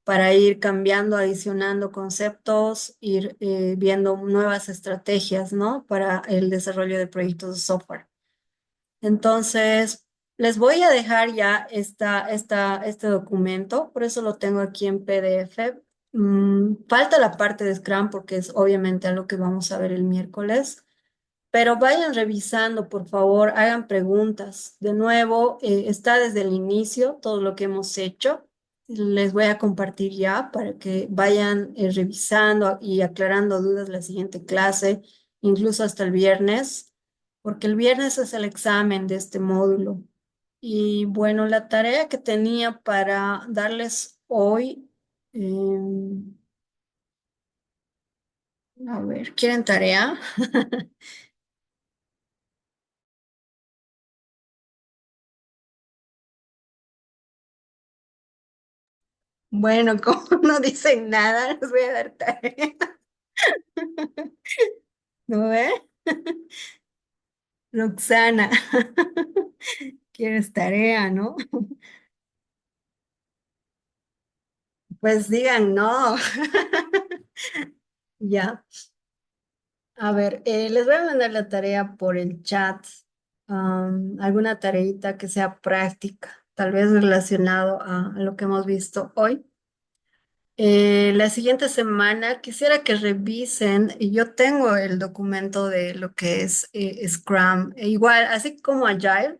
para ir cambiando, adicionando conceptos, ir viendo nuevas estrategias, ¿no? Para el desarrollo de proyectos de software. Entonces, les voy a dejar ya este documento, por eso lo tengo aquí en PDF. Falta la parte de Scrum porque es obviamente algo que vamos a ver el miércoles, pero vayan revisando, por favor, hagan preguntas. De nuevo, está desde el inicio todo lo que hemos hecho. Les voy a compartir ya para que vayan revisando y aclarando dudas la siguiente clase, incluso hasta el viernes, porque el viernes es el examen de este módulo. Y bueno, la tarea que tenía para darles hoy, A ver, ¿quieren tarea? Bueno, como no dicen nada, les voy a dar tarea. ¿No ve? Roxana, ¿quieres tarea, no? Pues digan no. Ya. A ver, les voy a mandar la tarea por el chat. Alguna tareita que sea práctica, tal vez relacionado a lo que hemos visto hoy. La siguiente semana quisiera que revisen, y yo tengo el documento de lo que es Scrum, e igual, así como Agile,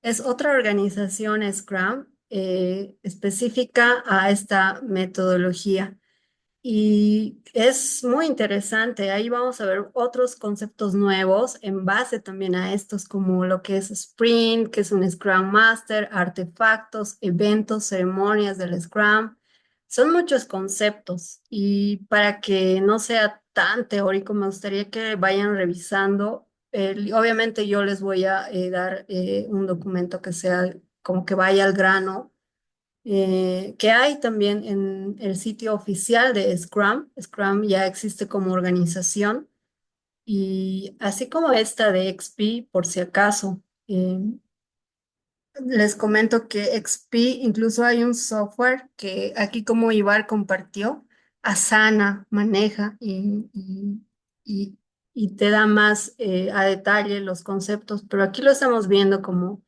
es otra organización Scrum específica a esta metodología. Y es muy interesante, ahí vamos a ver otros conceptos nuevos en base también a estos, como lo que es Sprint, que es un Scrum Master, artefactos, eventos, ceremonias del Scrum. Son muchos conceptos y para que no sea tan teórico, me gustaría que vayan revisando. Obviamente yo les voy a dar un documento que sea como que vaya al grano, que hay también en el sitio oficial de Scrum. Scrum ya existe como organización y así como esta de XP, por si acaso. Les comento que XP, incluso hay un software que aquí como Ibar compartió, Asana maneja y- y te da más a detalle los conceptos, pero aquí lo estamos viendo como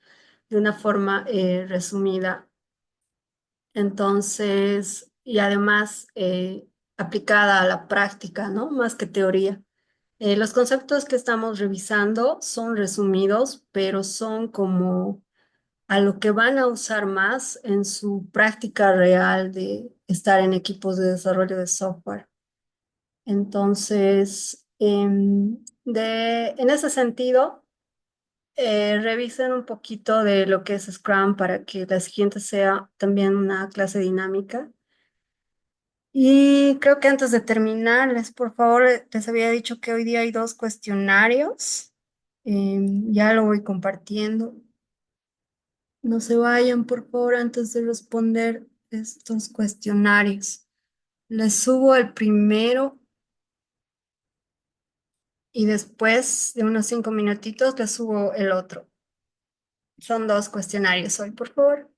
de una forma resumida. Entonces, y además aplicada a la práctica, ¿no? Más que teoría. Los conceptos que estamos revisando son resumidos, pero son como a lo que van a usar más en su práctica real de estar en equipos de desarrollo de software. Entonces, en ese sentido, revisen un poquito de lo que es Scrum para que la siguiente sea también una clase dinámica. Y creo que antes de terminarles, por favor, les había dicho que hoy día hay dos cuestionarios. Ya lo voy compartiendo. No se vayan, por favor, antes de responder estos cuestionarios. Les subo el primero y después de unos 5 minutitos les subo el otro. Son dos cuestionarios hoy, por favor.